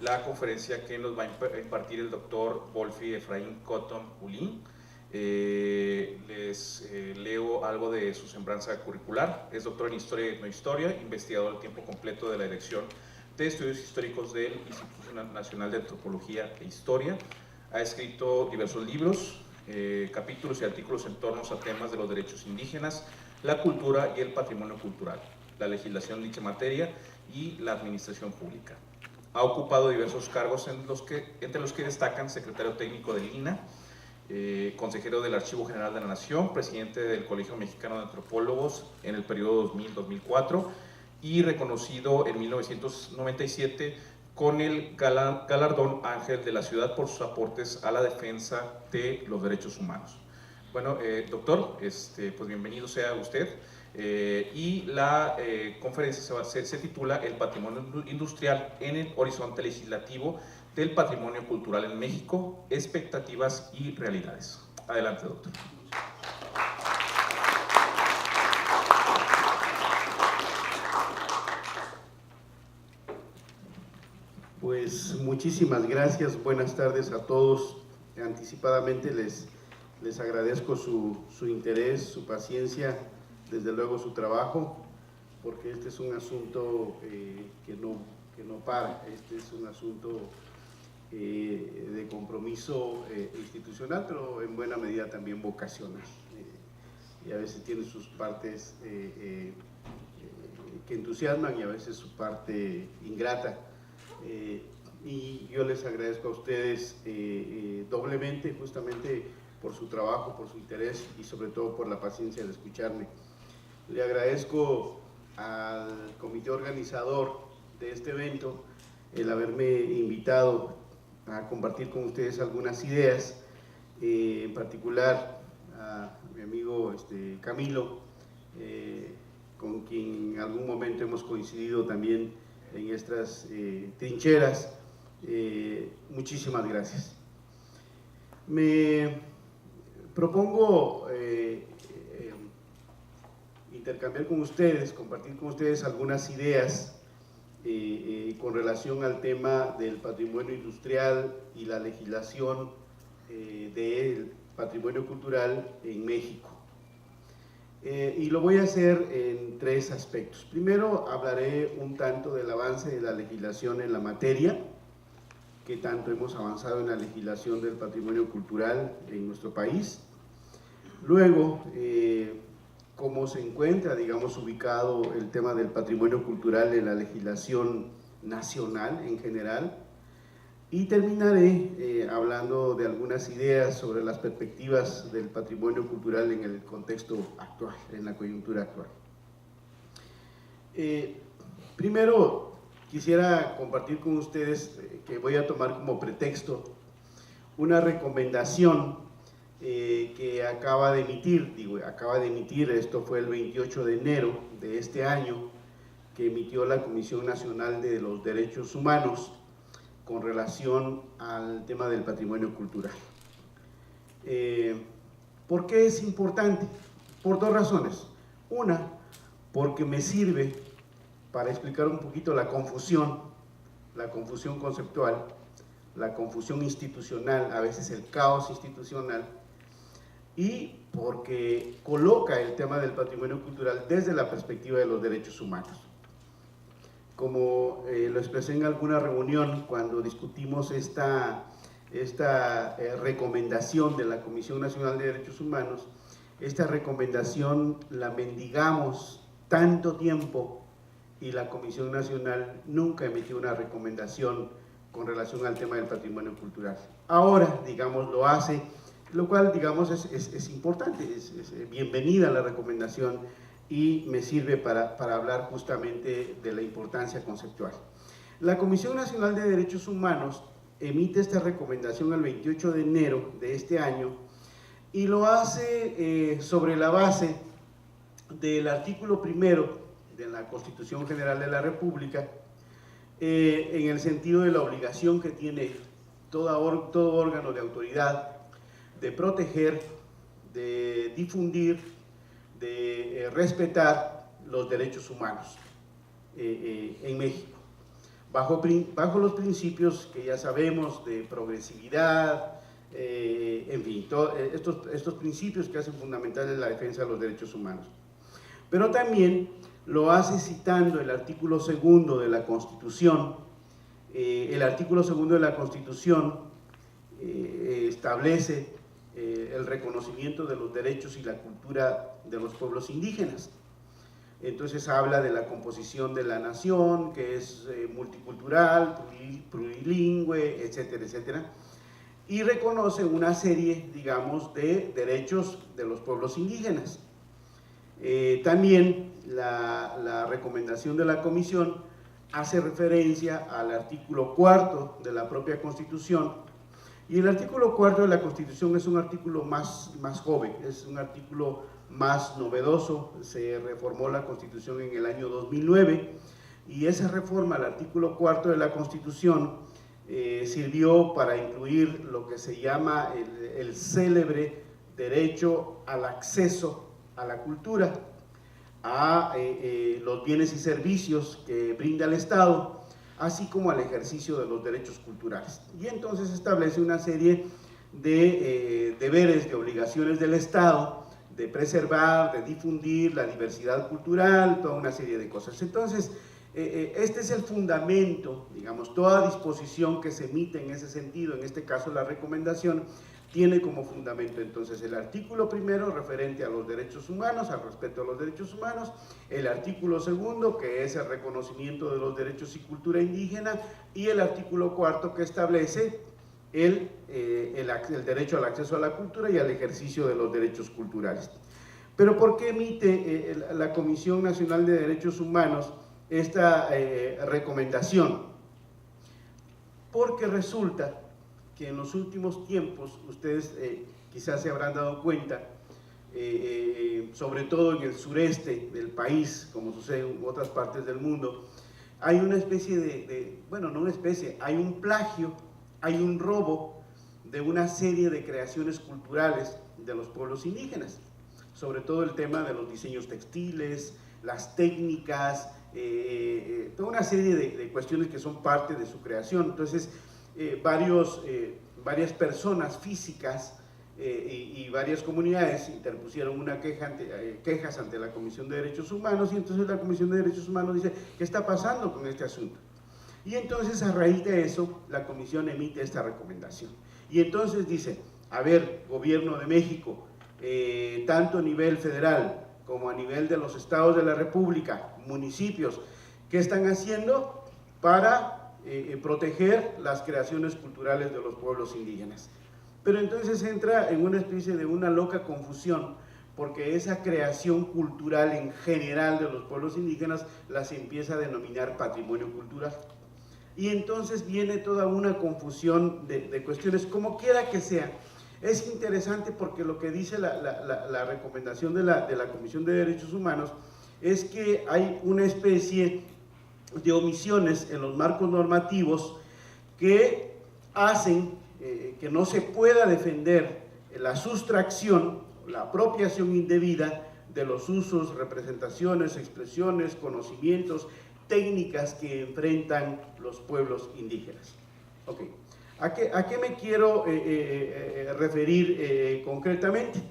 la conferencia que nos va a impartir el doctor Wolfi Efraín Cotton Ulin. Les leo algo de su semblanza curricular. Es doctor en Historia y Etnohistoria, investigador a tiempo completo de la Dirección de Estudios Históricos del Instituto Nacional de Antropología e Historia. Ha escrito diversos libros, capítulos y artículos en torno a temas de los derechos indígenas, la cultura y el patrimonio cultural, la legislación de dicha materia y la administración pública. Ha ocupado diversos cargos entre los que destacan secretario técnico del INAH, consejero del Archivo General de la Nación, presidente del Colegio Mexicano de Antropólogos en el periodo 2000-2004 y reconocido en 1997 con el galardón Ángel de la Ciudad por sus aportes a la defensa de los derechos humanos. Bueno, doctor, pues bienvenido sea usted. Y la conferencia se titula El patrimonio industrial en el horizonte legislativo del patrimonio cultural en México, expectativas y realidades. Adelante, doctor. Pues muchísimas gracias, buenas tardes a todos. Anticipadamente les agradezco su interés, su paciencia, desde luego su trabajo, porque este es un asunto que no para, este es un asunto de compromiso institucional, pero en buena medida también vocacional. Y a veces tiene sus partes que entusiasman y a veces su parte ingrata. Y yo les agradezco a ustedes doblemente, justamente por su trabajo, por su interés y sobre todo por la paciencia de escucharme. Le agradezco al comité organizador de este evento el haberme invitado a compartir con ustedes algunas ideas, en particular a mi amigo Camilo, con quien en algún momento hemos coincidido también en estas trincheras. Muchísimas gracias. Me propongo intercambiar con ustedes, compartir con ustedes algunas ideas con relación al tema del patrimonio industrial y la legislación del patrimonio cultural en México. Y lo voy a hacer en tres aspectos. Primero, hablaré un tanto del avance de la legislación en la materia, qué tanto hemos avanzado en la legislación del patrimonio cultural en nuestro país. Luego, cómo se encuentra, digamos, ubicado el tema del patrimonio cultural en la legislación nacional en general. Y terminaré hablando de algunas ideas sobre las perspectivas del patrimonio cultural en el contexto actual, en la coyuntura actual. Primero, quisiera compartir con ustedes que voy a tomar como pretexto una recomendación que acaba de emitir, esto fue el 28 de enero de este año, que emitió la Comisión Nacional de los Derechos Humanos con relación al tema del patrimonio cultural. ¿Por qué es importante? Por dos razones. Una, porque me sirve para explicar un poquito la confusión conceptual, la confusión institucional, a veces el caos institucional, y porque coloca el tema del patrimonio cultural desde la perspectiva de los derechos humanos. Como lo expresé en alguna reunión cuando discutimos esta recomendación de la Comisión Nacional de Derechos Humanos, esta recomendación la mendigamos tanto tiempo y la Comisión Nacional nunca emitió una recomendación con relación al tema del patrimonio cultural. Ahora, digamos, lo hace, lo cual, digamos, es importante, es bienvenida la recomendación y me sirve para hablar justamente de la importancia conceptual. La Comisión Nacional de Derechos Humanos emite esta recomendación el 28 de enero de este año y lo hace sobre la base del artículo primero de la Constitución General de la República, en el sentido de la obligación que tiene todo órgano de autoridad de proteger, de difundir, de respetar los derechos humanos en México. bajo los principios que ya sabemos de progresividad, en fin, estos principios que hacen fundamental la defensa de los derechos humanos. Pero también lo hace citando el artículo 2 de la Constitución. El artículo 2 de la Constitución establece el reconocimiento de los derechos y la cultura de los pueblos indígenas. Entonces habla de la composición de la nación, que es multicultural, plurilingüe, etcétera, etcétera, y reconoce una serie, digamos, de derechos de los pueblos indígenas. También la recomendación de la Comisión hace referencia al artículo 4 de la propia Constitución, y el artículo 4 de la Constitución es un artículo más joven, es un artículo más novedoso. Se reformó la Constitución en el año 2009, y esa reforma al artículo 4 de la Constitución sirvió para incluir lo que se llama el célebre derecho al acceso a la cultura, a los bienes y servicios que brinda el Estado, así como al ejercicio de los derechos culturales. Y entonces establece una serie de deberes, de obligaciones del Estado, de preservar, de difundir la diversidad cultural, toda una serie de cosas. Entonces, este es el fundamento, digamos, toda disposición que se emite en ese sentido, en este caso la recomendación, tiene como fundamento entonces el artículo 1 referente a los derechos humanos, al respeto a los derechos humanos, el artículo 2 que es el reconocimiento de los derechos y cultura indígena, y el artículo 4 que establece el derecho al acceso a la cultura y al ejercicio de los derechos culturales. Pero ¿por qué emite la Comisión Nacional de Derechos Humanos esta recomendación? Porque resulta que en los últimos tiempos, ustedes quizás se habrán dado cuenta, sobre todo en el sureste del país, como sucede en otras partes del mundo, hay una especie bueno, no una especie, hay un plagio, hay un robo de una serie de creaciones culturales de los pueblos indígenas, sobre todo el tema de los diseños textiles, las técnicas, toda una serie de cuestiones que son parte de su creación. Entonces, varias personas físicas y varias comunidades interpusieron quejas ante la Comisión de Derechos Humanos, y entonces la Comisión de Derechos Humanos dice, ¿qué está pasando con este asunto? Y entonces, a raíz de eso, la Comisión emite esta recomendación. Y entonces dice, a ver, Gobierno de México, tanto a nivel federal como a nivel de los estados de la República, municipios, ¿qué están haciendo para proteger las creaciones culturales de los pueblos indígenas? Pero entonces entra en una especie de una loca confusión, porque esa creación cultural en general de los pueblos indígenas las empieza a denominar patrimonio cultural. Y entonces viene toda una confusión de cuestiones, como quiera que sea. Es interesante porque lo que dice la recomendación de la Comisión de Derechos Humanos es que hay una especie de omisiones en los marcos normativos que hacen que no se pueda defender la sustracción, la apropiación indebida de los usos, representaciones, expresiones, conocimientos, técnicas que enfrentan los pueblos indígenas. Okay. ¿A qué me quiero referir concretamente?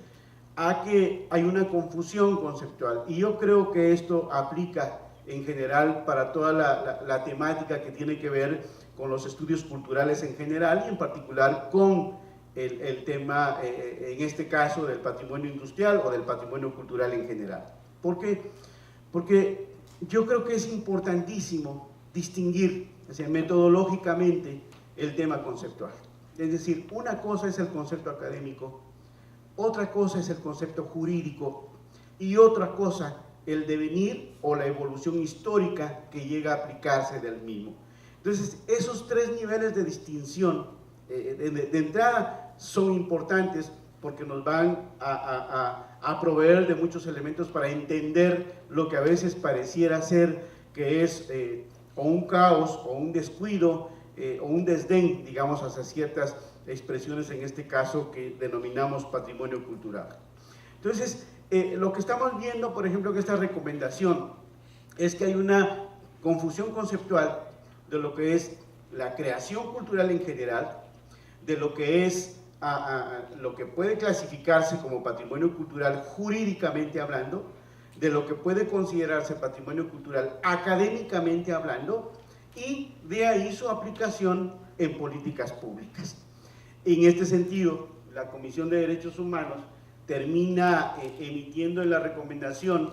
A que hay una confusión conceptual, y yo creo que esto aplica en general para toda la temática que tiene que ver con los estudios culturales en general, y en particular con el tema, en este caso, del patrimonio industrial o del patrimonio cultural en general. ¿Por qué? Porque yo creo que es importantísimo distinguir, o sea, metodológicamente, el tema conceptual. Es decir, una cosa es el concepto académico, otra cosa es el concepto jurídico, y otra cosa el devenir o la evolución histórica que llega a aplicarse del mismo. Entonces, esos tres niveles de distinción de entrada son importantes, porque nos van a proveer de muchos elementos para entender lo que a veces pareciera ser que es o un caos o un descuido o un desdén, digamos, hacia ciertas expresiones, en este caso que denominamos patrimonio cultural. Entonces, lo que estamos viendo, por ejemplo, que esta recomendación es que hay una confusión conceptual, de lo que es la creación cultural en general, de lo que es lo que puede clasificarse como patrimonio cultural jurídicamente hablando, de lo que puede considerarse patrimonio cultural académicamente hablando, y de ahí su aplicación en políticas públicas. En este sentido, la Comisión de Derechos Humanos termina emitiendo en la recomendación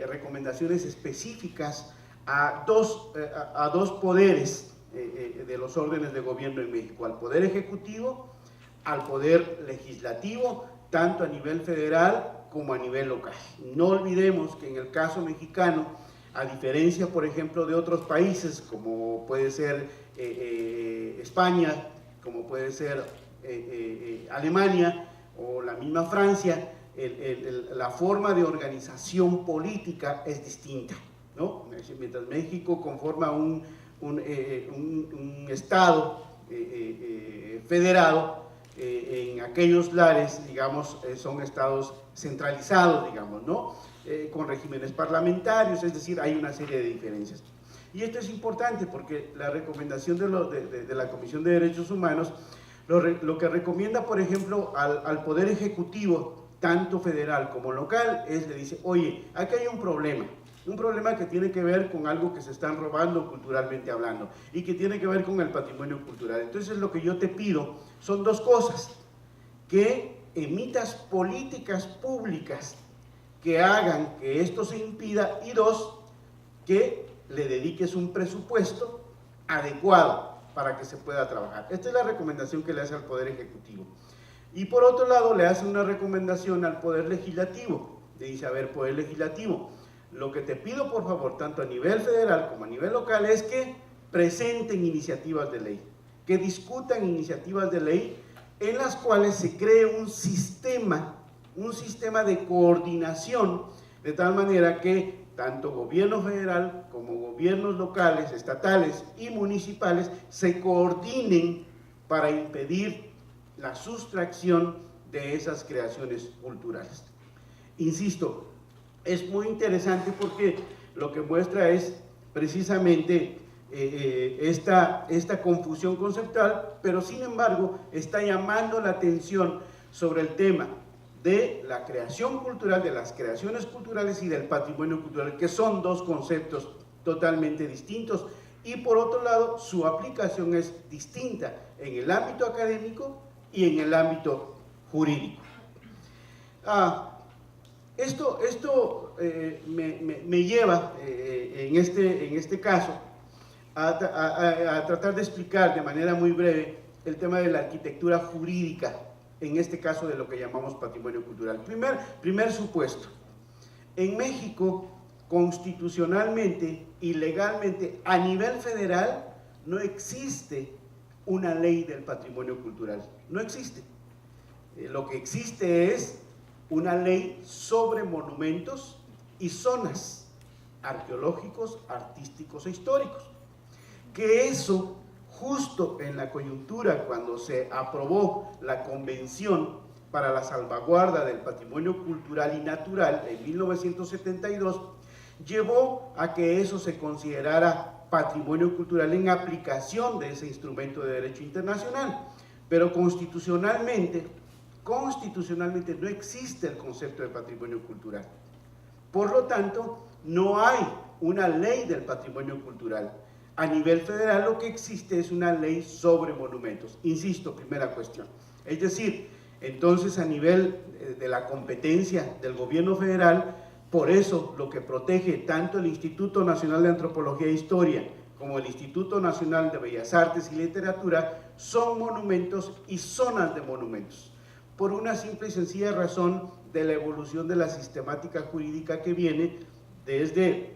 recomendaciones específicas a dos poderes de los órdenes de gobierno en México, al Poder Ejecutivo, al Poder Legislativo, tanto a nivel federal como a nivel local. No olvidemos que en el caso mexicano, a diferencia, por ejemplo, de otros países, como puede ser España, como puede ser Alemania o la misma Francia, la forma de organización política es distinta, ¿no? Mientras México conforma un Estado federado, en aquellos lares, digamos, son estados centralizados, digamos, ¿no? Con regímenes parlamentarios, es decir, hay una serie de diferencias. Y esto es importante porque la recomendación de la Comisión de Derechos Humanos lo que recomienda, por ejemplo, al Poder Ejecutivo, tanto federal como local, le dice, oye, aquí hay un problema que tiene que ver con algo que se están robando culturalmente hablando y que tiene que ver con el patrimonio cultural. Entonces lo que yo te pido son dos cosas: que emitas políticas públicas que hagan que esto se impida, y dos, que le dediques un presupuesto adecuado para que se pueda trabajar. Esta es la recomendación que le hace al Poder Ejecutivo. Y por otro lado le hace una recomendación al Poder Legislativo. Le dice, a ver, Poder Legislativo, lo que te pido por favor, tanto a nivel federal como a nivel local, es que presenten iniciativas de ley, que discutan iniciativas de ley en las cuales se cree un sistema de coordinación, de tal manera que tanto gobierno federal como gobiernos locales, estatales y municipales se coordinen para impedir la sustracción de esas creaciones culturales. Insisto, es muy interesante porque lo que muestra es precisamente esta confusión conceptual, pero sin embargo está llamando la atención sobre el tema de la creación cultural, de las creaciones culturales y del patrimonio cultural, que son dos conceptos totalmente distintos, y por otro lado su aplicación es distinta en el ámbito académico y en el ámbito jurídico. Esto me lleva en este caso a tratar de explicar de manera muy breve el tema de la arquitectura jurídica, en este caso de lo que llamamos patrimonio cultural. Primer supuesto: en México, constitucionalmente y legalmente a nivel federal no existe una ley del patrimonio cultural, no existe. Lo que existe es una ley sobre monumentos y zonas arqueológicos, artísticos e históricos, que eso, justo en la coyuntura cuando se aprobó la Convención para la Salvaguarda del Patrimonio Cultural y Natural en 1972, llevó a que eso se considerara patrimonio cultural en aplicación de ese instrumento de derecho internacional. Pero constitucionalmente no existe el concepto de patrimonio cultural. Por lo tanto, no hay una ley del patrimonio cultural. A nivel federal lo que existe es una ley sobre monumentos. Insisto, primera cuestión. Es decir, entonces a nivel de la competencia del gobierno federal, por eso lo que protege tanto el Instituto Nacional de Antropología e Historia como el Instituto Nacional de Bellas Artes y Literatura son monumentos y zonas de monumentos, por una simple y sencilla razón de la evolución de la sistemática jurídica que viene desde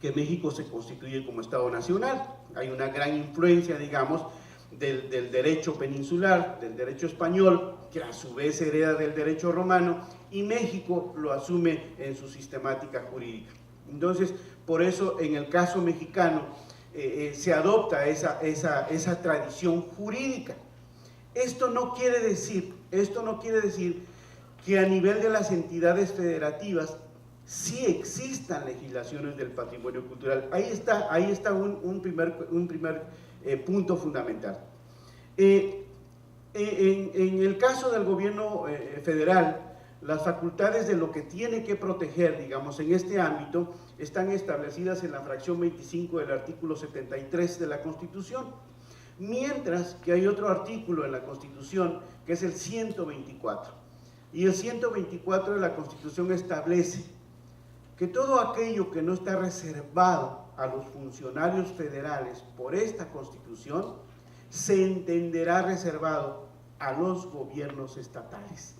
que México se constituye como Estado Nacional. Hay una gran influencia, digamos, del derecho peninsular, del derecho español, que a su vez hereda del derecho romano, y México lo asume en su sistemática jurídica. Entonces, por eso en el caso mexicano se adopta esa tradición jurídica. Esto no quiere decir que a nivel de las entidades federativas sí existan legislaciones del patrimonio cultural. Ahí está un primer punto fundamental. En el caso del gobierno federal, las facultades de lo que tiene que proteger, digamos, en este ámbito, están establecidas en la fracción 25 del artículo 73 de la Constitución, mientras que hay otro artículo en la Constitución que es el 124. Y el 124 de la Constitución establece que todo aquello que no está reservado a los funcionarios federales por esta Constitución se entenderá reservado a los gobiernos estatales.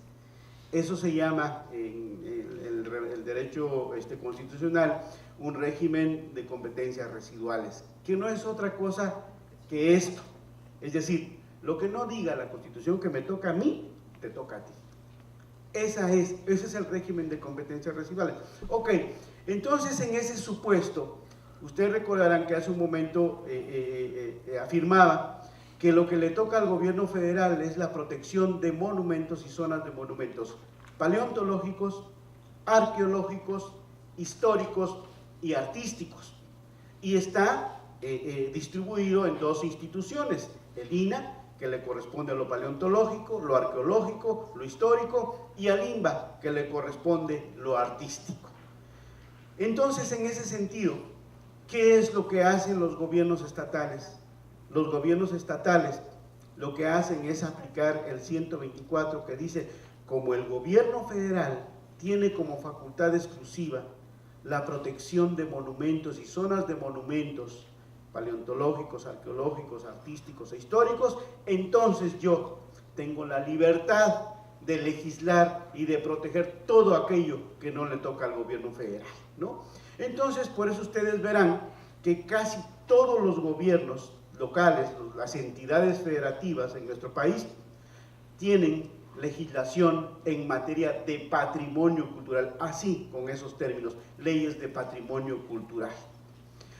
Eso se llama en el derecho constitucional un régimen de competencias residuales, que no es otra cosa que esto. Es decir, lo que no diga la Constitución que me toca a mí, te toca a ti. Ese es el régimen de competencias residuales. Ok, entonces en ese supuesto, ustedes recordarán que hace un momento afirmaba que lo que le toca al gobierno federal es la protección de monumentos y zonas de monumentos paleontológicos, arqueológicos, históricos y artísticos. Y está distribuido en dos instituciones, el INAH, que le corresponde a lo paleontológico, lo arqueológico, lo histórico, y al INBA, que le corresponde lo artístico. Entonces, en ese sentido, ¿qué es lo que hacen los gobiernos estatales? Los gobiernos estatales lo que hacen es aplicar el 124, que dice, como el gobierno federal tiene como facultad exclusiva la protección de monumentos y zonas de monumentos paleontológicos, arqueológicos, artísticos e históricos, entonces yo tengo la libertad de legislar y de proteger todo aquello que no le toca al gobierno federal, ¿no? Entonces, por eso ustedes verán que casi todos los gobiernos locales, las entidades federativas en nuestro país, tienen legislación en materia de patrimonio cultural, así con esos términos, leyes de patrimonio cultural.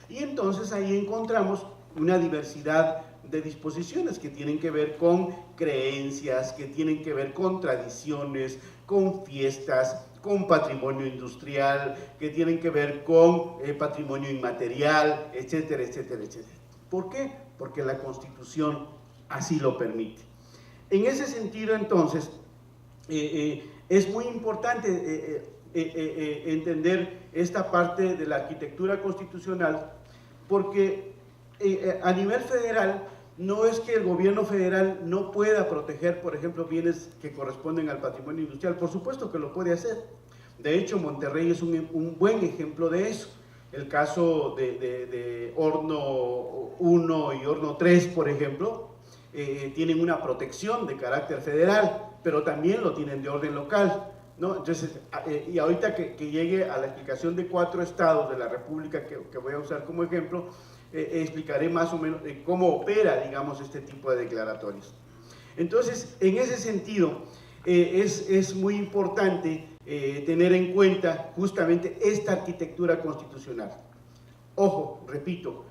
Y entonces ahí encontramos una diversidad de disposiciones que tienen que ver con creencias, que tienen que ver con tradiciones, con fiestas, con patrimonio industrial, que tienen que ver con patrimonio inmaterial, etcétera, etcétera, etcétera. ¿Por qué? Porque la Constitución así lo permite. En ese sentido, entonces, es muy importante entender esta parte de la arquitectura constitucional, porque a nivel federal no es que el gobierno federal no pueda proteger, por ejemplo, bienes que corresponden al patrimonio industrial. Por supuesto que lo puede hacer. De hecho, Monterrey es un buen ejemplo de eso. El caso de Horno 1 y Horno 3, por ejemplo, tienen una protección de carácter federal, pero también lo tienen de orden local, ¿no? Entonces, y ahorita que llegue a la explicación de 4 estados de la República que voy a usar como ejemplo, explicaré más o menos cómo opera, digamos, este tipo de declaratorios. Entonces, en ese sentido, es muy importante tener en cuenta justamente esta arquitectura constitucional. Ojo, repito,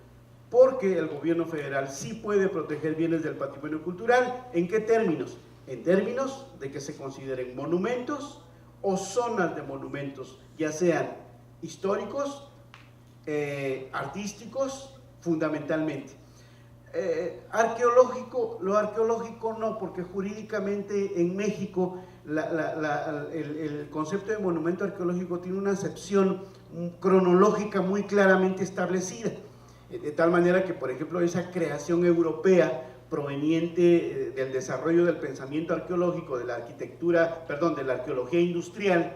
porque el gobierno federal sí puede proteger bienes del patrimonio cultural. ¿En qué términos? En términos de que se consideren monumentos o zonas de monumentos, ya sean históricos, artísticos, fundamentalmente. Lo arqueológico no, porque jurídicamente en México el concepto de monumento arqueológico tiene una acepción cronológica muy claramente establecida, de tal manera que, por ejemplo, esa creación europea proveniente del desarrollo del pensamiento arqueológico, de la arquitectura, perdón, de la arqueología industrial,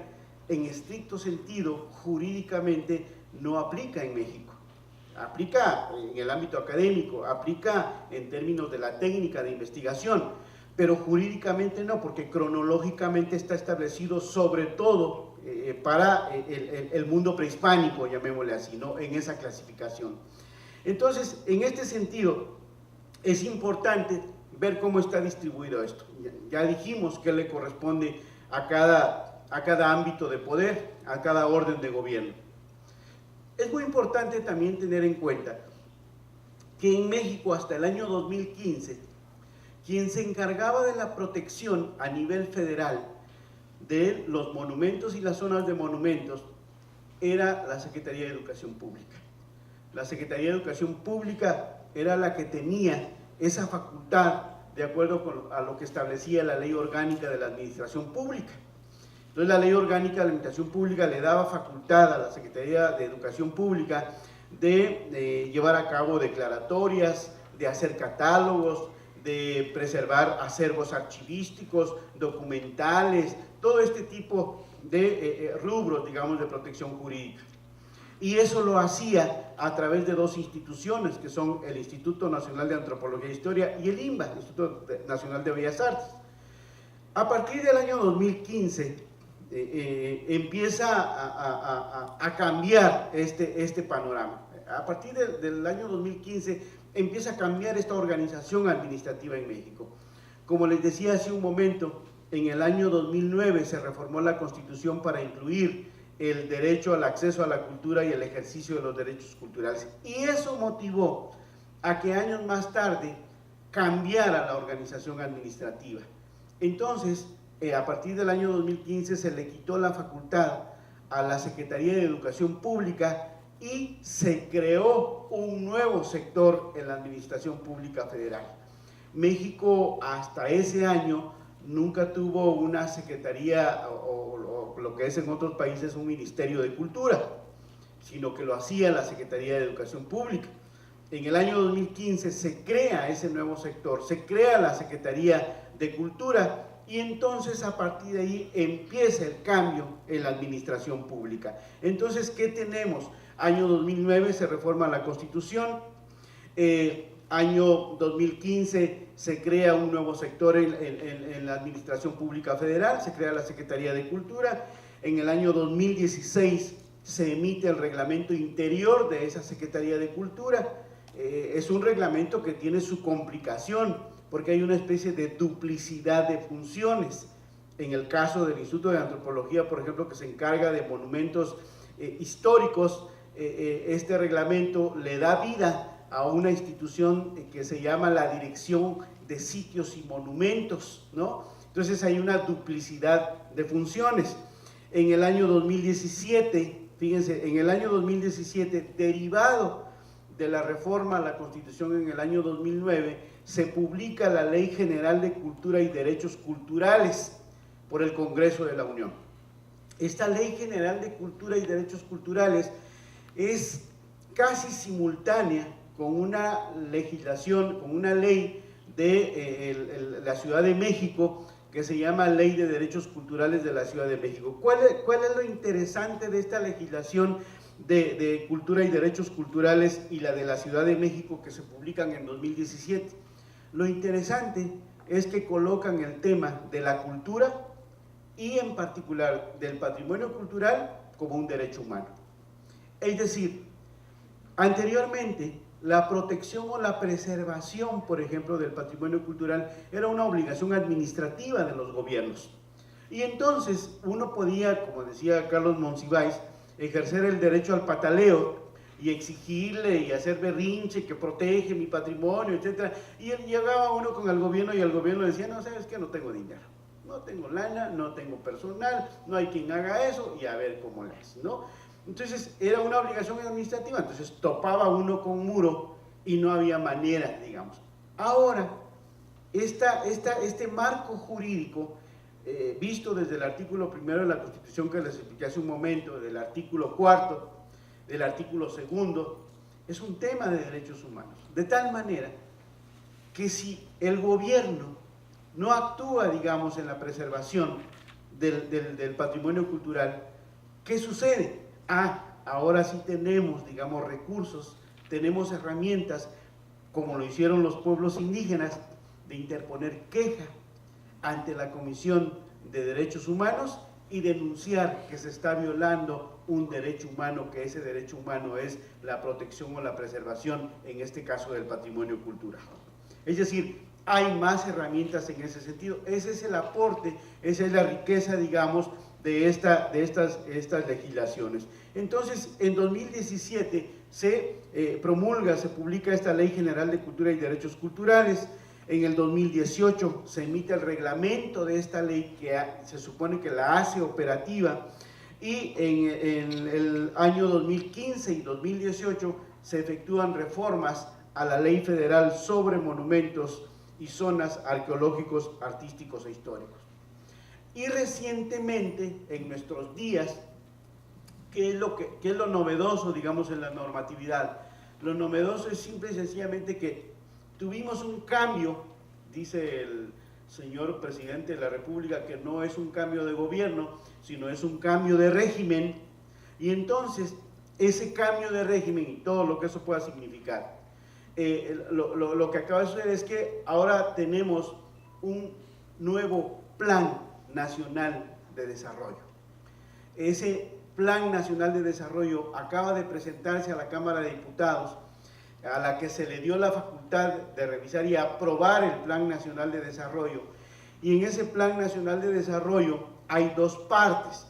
en estricto sentido, jurídicamente no aplica en México. Aplica en el ámbito académico, aplica en términos de la técnica de investigación, pero jurídicamente no, porque cronológicamente está establecido sobre todo para el mundo prehispánico, llamémosle así, ¿no? En esa clasificación. Entonces, en este sentido, es importante ver cómo está distribuido esto. Ya dijimos qué le corresponde a cada ámbito de poder, a cada orden de gobierno. Es muy importante también tener en cuenta que en México hasta el año 2015, quien se encargaba de la protección a nivel federal de los monumentos y las zonas de monumentos era la Secretaría de Educación Pública. La Secretaría de Educación Pública era la que tenía esa facultad de acuerdo a lo que establecía la Ley Orgánica de la Administración Pública. Entonces la Ley Orgánica de la Administración Pública le daba facultad a la Secretaría de Educación Pública de llevar a cabo declaratorias, de hacer catálogos, de preservar acervos archivísticos, documentales, todo este tipo de rubros, digamos, de protección jurídica. Y eso lo hacía a través de dos instituciones, que son el Instituto Nacional de Antropología e Historia y el INBA, el Instituto Nacional de Bellas Artes. A partir del año 2015 empieza a cambiar este panorama. A partir del año 2015 empieza a cambiar esta organización administrativa en México. Como les decía hace un momento, en el año 2009 se reformó la Constitución para incluir el derecho al acceso a la cultura y el ejercicio de los derechos culturales. Y eso motivó a que años más tarde cambiara la organización administrativa. Entonces, a partir del año 2015 se le quitó la facultad a la Secretaría de Educación Pública y se creó un nuevo sector en la Administración Pública Federal. México hasta ese año nunca tuvo una secretaría o lo que es en otros países un Ministerio de Cultura, sino que lo hacía la Secretaría de Educación Pública. En el año 2015 se crea ese nuevo sector, se crea la Secretaría de Cultura y entonces a partir de ahí empieza el cambio en la administración pública. Entonces, ¿qué tenemos? Año 2009 se reforma la Constitución, año 2015 se crea un nuevo sector en la Administración Pública Federal, se crea la Secretaría de Cultura, en el año 2016 se emite el reglamento interior de esa Secretaría de Cultura, es un reglamento que tiene su complicación, porque hay una especie de duplicidad de funciones. En el caso del Instituto de Antropología, por ejemplo, que se encarga de monumentos históricos, este reglamento le da vida a una institución que se llama la Dirección de Sitios y Monumentos, ¿no? Entonces hay una duplicidad de funciones. En el año 2017, fíjense, en el año 2017, derivado de la reforma a la Constitución en el año 2009, se publica la Ley General de Cultura y Derechos Culturales por el Congreso de la Unión. Esta Ley General de Cultura y Derechos Culturales es casi simultánea con una legislación, con una ley de la Ciudad de México que se llama Ley de Derechos Culturales de la Ciudad de México. ¿Cuál es lo interesante de esta legislación de Cultura y Derechos Culturales y la de la Ciudad de México que se publican en 2017? Lo interesante es que colocan el tema de la cultura y en particular del patrimonio cultural como un derecho humano. Es decir, anteriormente la protección o la preservación, por ejemplo, del patrimonio cultural era una obligación administrativa de los gobiernos. Y entonces uno podía, como decía Carlos Monsiváis, ejercer el derecho al pataleo y exigirle y hacer berrinche que protege mi patrimonio, etc. Y llegaba uno con el gobierno y el gobierno decía, no, ¿sabes qué? No tengo dinero, no tengo lana, no tengo personal, no hay quien haga eso y a ver cómo le hace, ¿no? Entonces era una obligación administrativa, entonces topaba uno con muro y no había manera, digamos. Ahora, este marco jurídico, visto desde el artículo 1 de la Constitución que les expliqué hace un momento, del artículo 4, del artículo 2, es un tema de derechos humanos, de tal manera que si el gobierno no actúa, digamos, en la preservación del patrimonio cultural, ¿qué sucede? Ahora sí tenemos, digamos, recursos, tenemos herramientas, como lo hicieron los pueblos indígenas, de interponer queja ante la Comisión de Derechos Humanos y denunciar que se está violando un derecho humano, que ese derecho humano es la protección o la preservación, en este caso del patrimonio cultural. Es decir, hay más herramientas en ese sentido. Ese es el aporte, esa es la riqueza, digamos, de estas legislaciones. Entonces, en 2017 se promulga, se publica esta Ley General de Cultura y Derechos Culturales. En el 2018 se emite el reglamento de esta ley que se supone que la hace operativa. y en el año 2015 y 2018 se efectúan reformas a la Ley Federal sobre monumentos y zonas arqueológicos, artísticos e históricos. Y recientemente, en nuestros días, ¿qué es lo novedoso, digamos, en la normatividad? Lo novedoso es simple y sencillamente que tuvimos un cambio, dice el señor presidente de la República, que no es un cambio de gobierno, sino es un cambio de régimen, y entonces ese cambio de régimen y todo lo que eso pueda significar, lo que acaba de suceder es que ahora tenemos un nuevo Plan Nacional de Desarrollo. Ese Plan Nacional de Desarrollo acaba de presentarse a la Cámara de Diputados, a la que se le dio la facultad de revisar y aprobar el Plan Nacional de Desarrollo. Y en ese Plan Nacional de Desarrollo hay dos partes,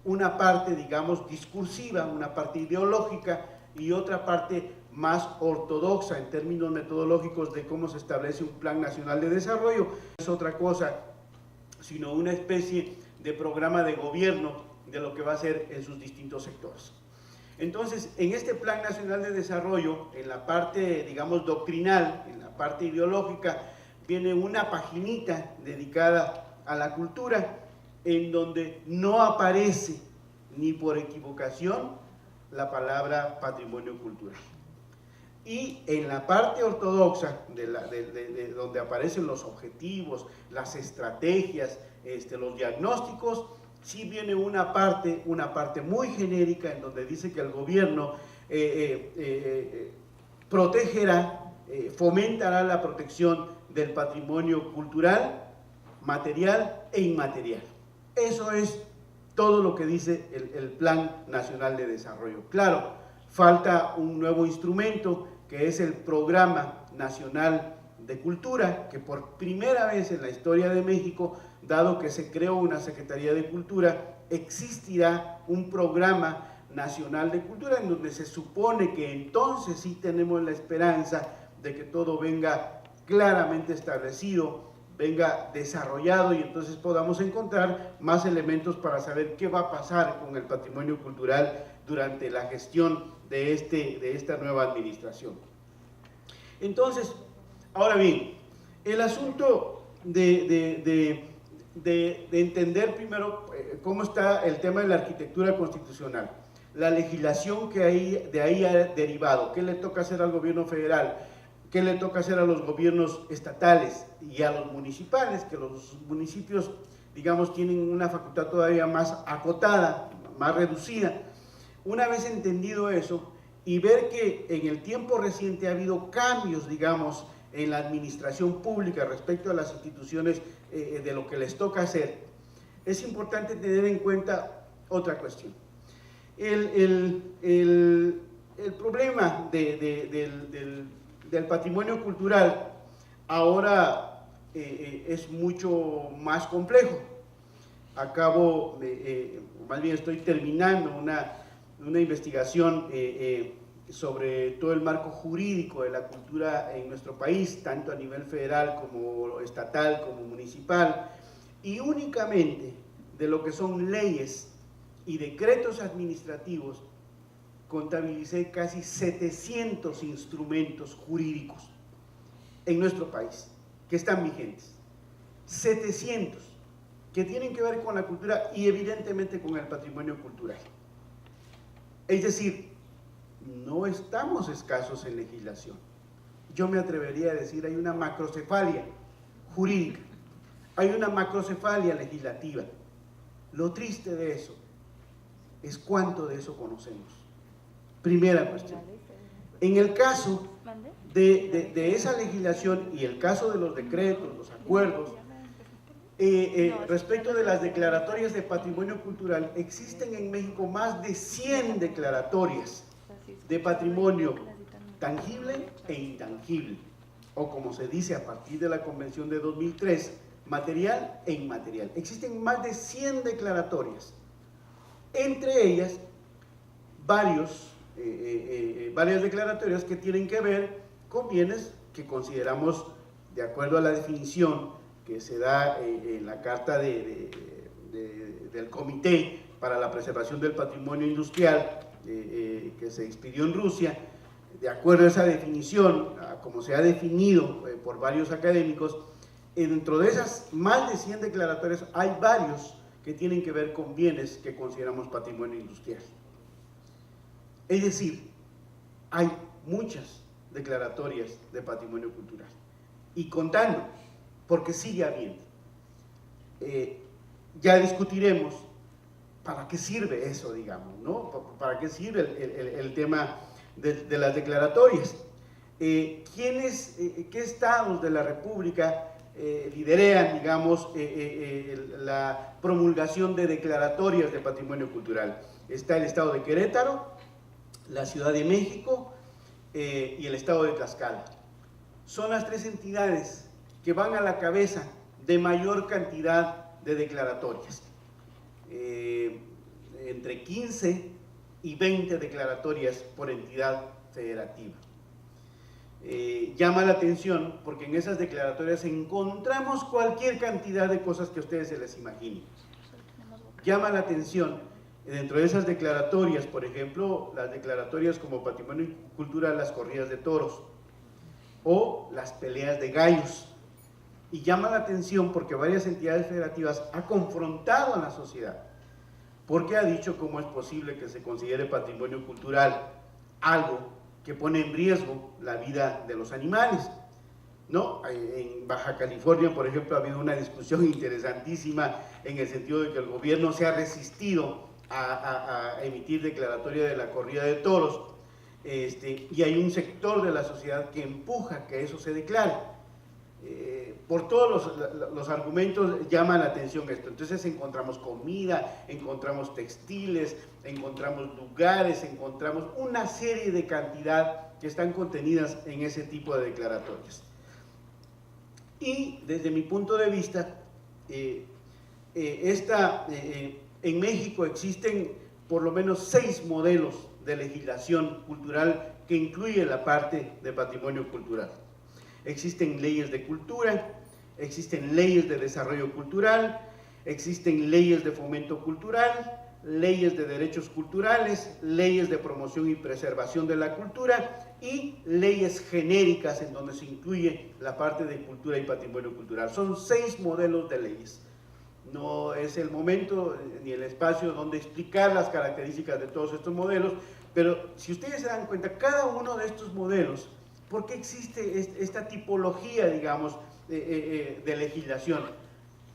una parte, digamos, discursiva, una parte ideológica y otra parte más ortodoxa en términos metodológicos de cómo se establece un Plan Nacional de Desarrollo. No es otra cosa, sino una especie de programa de gobierno de lo que va a ser en sus distintos sectores. Entonces, en este Plan Nacional de Desarrollo, en la parte, digamos, doctrinal, en la parte ideológica, viene una paginita dedicada a la cultura, en donde no aparece ni por equivocación la palabra patrimonio cultural. Y en la parte ortodoxa, donde aparecen los objetivos, las estrategias, los diagnósticos, sí viene una parte muy genérica en donde dice que el gobierno protegerá, fomentará la protección del patrimonio cultural, material e inmaterial. Eso es todo lo que dice el Plan Nacional de Desarrollo. Claro, falta un nuevo instrumento que es el Programa Nacional de Cultura, que por primera vez en la historia de México, dado que se creó una Secretaría de Cultura, existirá un Programa Nacional de Cultura en donde se supone que entonces sí tenemos la esperanza de que todo venga claramente establecido, venga desarrollado y entonces podamos encontrar más elementos para saber qué va a pasar con el patrimonio cultural durante la gestión de esta nueva administración. Entonces, ahora bien, el asunto de entender primero cómo está el tema de la arquitectura constitucional, la legislación que de ahí ha derivado, qué le toca hacer al gobierno federal, qué le toca hacer a los gobiernos estatales y a los municipales, que los municipios, digamos, tienen una facultad todavía más acotada, más reducida. Una vez entendido eso y ver que en el tiempo reciente ha habido cambios, digamos, en la administración pública respecto a las instituciones de lo que les toca hacer, es importante tener en cuenta otra cuestión. El problema del patrimonio cultural ahora es mucho más complejo. Más bien estoy terminando una investigación sobre todo el marco jurídico de la cultura en nuestro país, tanto a nivel federal como estatal, como municipal, y únicamente de lo que son leyes y decretos administrativos, contabilicé casi 700 instrumentos jurídicos en nuestro país que están vigentes. 700 que tienen que ver con la cultura y evidentemente con el patrimonio cultural. Es decir, no estamos escasos en legislación. Yo me atrevería a decir, hay una macrocefalia jurídica, hay una macrocefalia legislativa. Lo triste de eso es cuánto de eso conocemos. Primera cuestión. En el caso de esa legislación y el caso de los decretos, los acuerdos, respecto de las declaratorias de patrimonio cultural, existen en México más de 100 declaratorias de patrimonio tangible e intangible, o como se dice a partir de la Convención de 2003, material e inmaterial. Existen más de 100 declaratorias, entre ellas varias declaratorias que tienen que ver con bienes que consideramos, de acuerdo a la definición que se da en la carta del comité para la Preservación del Patrimonio Industrial que se expidió en Rusia, de acuerdo a esa definición, como se ha definido por varios académicos, dentro de esas más de 100 declaratorias hay varios que tienen que ver con bienes que consideramos patrimonio industrial. Es decir, hay muchas declaratorias de patrimonio cultural y contando, porque sigue habiendo. Ya discutiremos para qué sirve eso, digamos, ¿no? Para qué sirve el tema de las declaratorias. ¿Qué estados de la República lideran, digamos, la promulgación de declaratorias de patrimonio cultural? Está el estado de Querétaro, la Ciudad de México y el estado de Tlaxcala. Son las tres entidades que van a la cabeza de mayor cantidad de declaratorias. Entre 15 y 20 declaratorias por entidad federativa. Llama la atención porque en esas declaratorias encontramos cualquier cantidad de cosas que a ustedes se les imaginen. Llama la atención dentro de esas declaratorias, por ejemplo, las declaratorias como patrimonio cultural, las corridas de toros o las peleas de gallos. Y llama la atención porque varias entidades federativas han confrontado a la sociedad, porque ha dicho cómo es posible que se considere patrimonio cultural algo que pone en riesgo la vida de los animales, ¿no? En Baja California, por ejemplo, ha habido una discusión interesantísima en el sentido de que el gobierno se ha resistido a emitir declaratoria de la corrida de toros, y hay un sector de la sociedad que empuja que eso se declare. Por todos los argumentos llama la atención esto. Entonces encontramos comida, encontramos textiles, encontramos lugares, encontramos una serie de cantidad que están contenidas en ese tipo de declaratorias. Y desde mi punto de vista, en México existen por lo menos 6 modelos de legislación cultural que incluye la parte de patrimonio cultural. Existen leyes de cultura, existen leyes de desarrollo cultural, existen leyes de fomento cultural, leyes de derechos culturales, leyes de promoción y preservación de la cultura y leyes genéricas en donde se incluye la parte de cultura y patrimonio cultural. Son 6 modelos de leyes. No es el momento ni el espacio donde explicar las características de todos estos modelos, pero si ustedes se dan cuenta, cada uno de estos modelos, ¿por qué existe esta tipología, digamos, de legislación?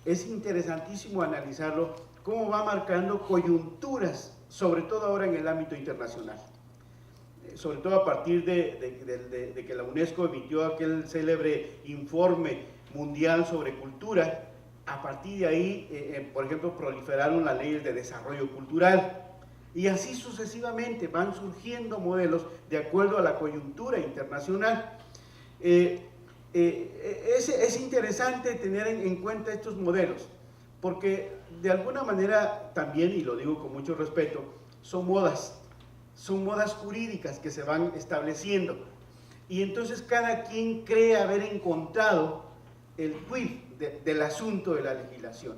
Es interesantísimo analizarlo, cómo va marcando coyunturas, sobre todo ahora en el ámbito internacional. Sobre todo a partir de que la UNESCO emitió aquel célebre informe mundial sobre cultura. A partir de ahí, por ejemplo, proliferaron las leyes de desarrollo cultural. Y así sucesivamente van surgiendo modelos de acuerdo a la coyuntura internacional. Es interesante tener en cuenta estos modelos, porque de alguna manera también, y lo digo con mucho respeto, son modas jurídicas que se van estableciendo. Y entonces cada quien cree haber encontrado el quid del asunto de la legislación.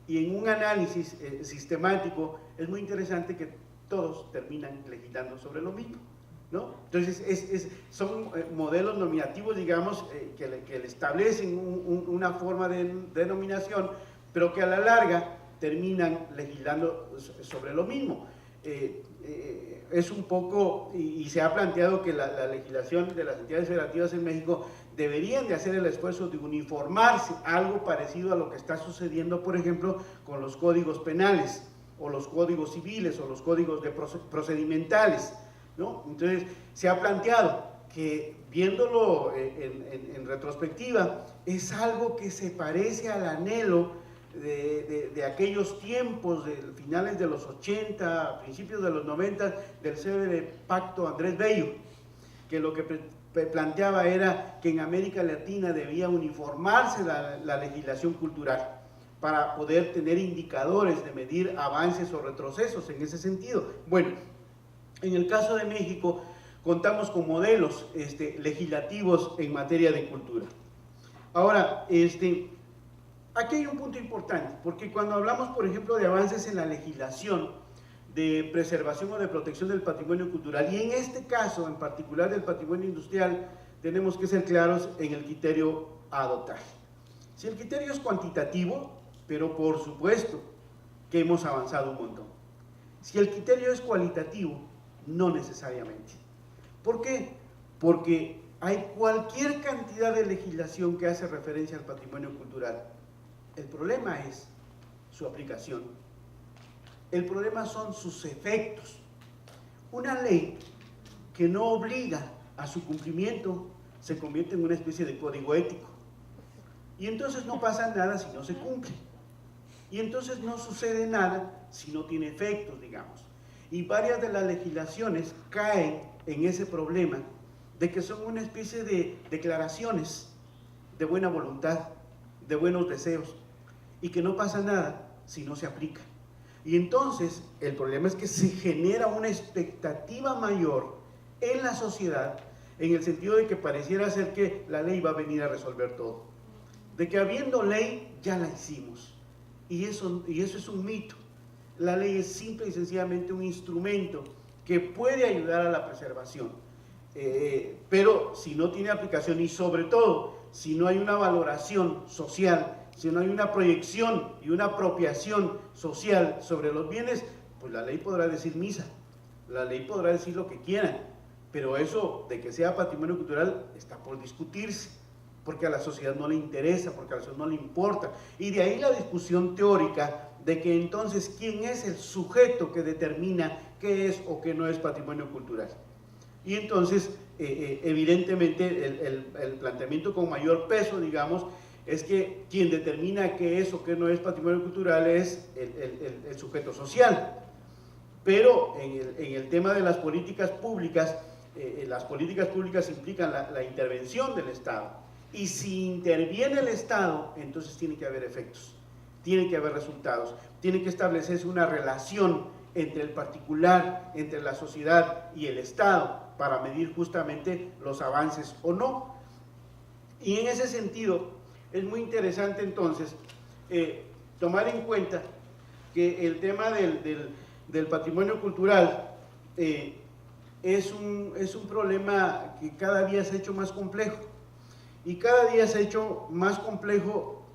Y en un análisis sistemático es muy interesante que todos terminan legislando sobre lo mismo, ¿no? Entonces son modelos nominativos, digamos, que le establecen una forma de denominación, pero que a la larga terminan legislando sobre lo mismo. Es un poco, y se ha planteado que la legislación de las entidades federativas en México deberían de hacer el esfuerzo de uniformarse, algo parecido a lo que está sucediendo, por ejemplo, con los códigos penales, o los códigos civiles, o los códigos procedimentales, ¿no? Entonces, se ha planteado que, viéndolo en retrospectiva, es algo que se parece al anhelo de aquellos tiempos, de finales de los 80, principios de los 90, del célebre Pacto Andrés Bello, que lo que planteaba era que en América Latina debía uniformarse la legislación cultural para poder tener indicadores de medir avances o retrocesos en ese sentido. Bueno, en el caso de México contamos con modelos legislativos en materia de cultura. Ahora, aquí hay un punto importante, porque cuando hablamos, por ejemplo, de avances en la legislación de preservación o de protección del patrimonio cultural, y en este caso, en particular del patrimonio industrial, tenemos que ser claros en el criterio a adoptar. Si el criterio es cuantitativo, pero por supuesto que hemos avanzado un montón. Si el criterio es cualitativo, no necesariamente. ¿Por qué? Porque hay cualquier cantidad de legislación que hace referencia al patrimonio cultural. El problema es su aplicación. El problema son sus efectos. Una ley que no obliga a su cumplimiento se convierte en una especie de código ético. Y entonces no pasa nada si no se cumple. Y entonces no sucede nada si no tiene efectos, digamos. Y varias de las legislaciones caen en ese problema de que son una especie de declaraciones de buena voluntad, de buenos deseos, y que no pasa nada si no se aplica. Y entonces el problema es que se genera una expectativa mayor en la sociedad, en el sentido de que pareciera ser que la ley va a venir a resolver todo, de que habiendo ley ya la hicimos, y eso es un mito. La ley es simple y sencillamente un instrumento que puede ayudar a la preservación, pero si no tiene aplicación, y sobre todo si no hay una valoración social, si no hay una proyección y una apropiación social sobre los bienes, pues la ley podrá decir misa, la ley podrá decir lo que quiera, pero eso de que sea patrimonio cultural está por discutirse, porque a la sociedad no le interesa, porque a la sociedad no le importa, y de ahí la discusión teórica de que entonces quién es el sujeto que determina qué es o qué no es patrimonio cultural. Y entonces, evidentemente, el planteamiento con mayor peso, digamos, es que quien determina qué es o qué no es patrimonio cultural es el sujeto social. Pero en el tema de las políticas públicas implican la intervención del Estado. Y si interviene el Estado, entonces tiene que haber efectos, tiene que haber resultados, tiene que establecerse una relación entre el particular, entre la sociedad y el Estado, para medir justamente los avances o no. Y en ese sentido, es muy interesante entonces tomar en cuenta que el tema del patrimonio cultural es un problema que cada día se ha hecho más complejo. Y cada día se ha hecho más complejo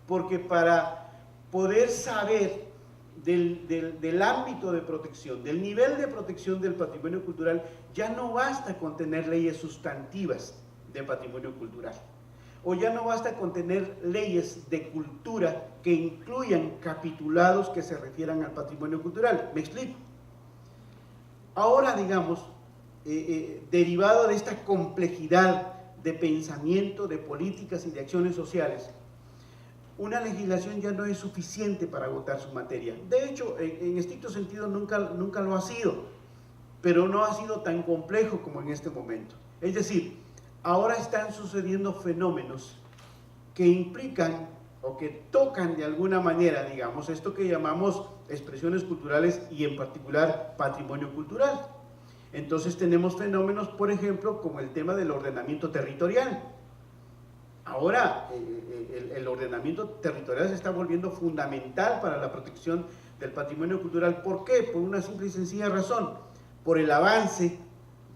porque para poder saber del ámbito de protección, del nivel de protección del patrimonio cultural, ya no basta con tener leyes sustantivas de patrimonio cultural, o ya no basta con tener leyes de cultura que incluyan capitulados que se refieran al patrimonio cultural. Me explico. Ahora, digamos, derivado de esta complejidad de pensamiento, de políticas y de acciones sociales, una legislación ya no es suficiente para agotar su materia. De hecho, en estricto sentido nunca lo ha sido, pero no ha sido tan complejo como en este momento. Es decir, ahora están sucediendo fenómenos que implican o que tocan de alguna manera, digamos, esto que llamamos expresiones culturales y en particular patrimonio cultural. Entonces tenemos fenómenos, por ejemplo, como el tema del ordenamiento territorial. Ahora el ordenamiento territorial se está volviendo fundamental para la protección del patrimonio cultural. ¿Por qué? Por una simple y sencilla razón, por el avance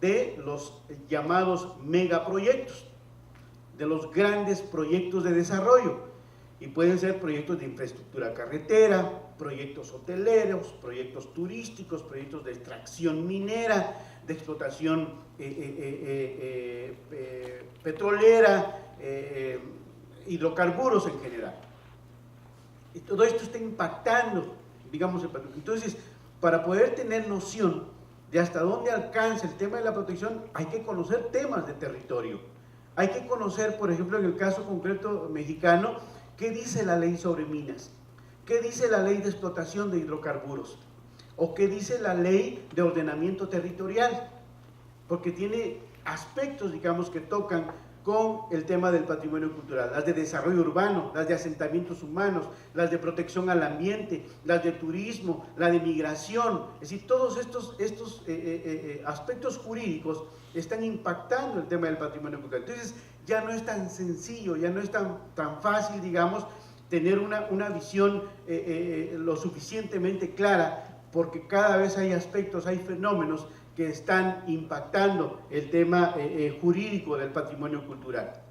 de los llamados megaproyectos, de los grandes proyectos de desarrollo, y pueden ser proyectos de infraestructura carretera, proyectos hoteleros, proyectos turísticos, proyectos de extracción minera, de explotación petrolera, hidrocarburos en general. Y todo esto está impactando, digamos, el patrimonio. Entonces, para poder tener noción de hasta dónde alcanza el tema de la protección, hay que conocer temas de territorio. Hay que conocer, por ejemplo, en el caso concreto mexicano, qué dice la ley sobre minas, qué dice la ley de explotación de hidrocarburos, o qué dice la ley de ordenamiento territorial, porque tiene aspectos, digamos, que tocan con el tema del patrimonio cultural, las de desarrollo urbano, las de asentamientos humanos, las de protección al ambiente, las de turismo, la de migración. Es decir, todos estos aspectos jurídicos están impactando el tema del patrimonio cultural. Entonces ya no es tan sencillo, ya no es tan fácil, digamos, tener una visión lo suficientemente clara, porque cada vez hay aspectos, hay fenómenos que están impactando el tema jurídico del patrimonio cultural.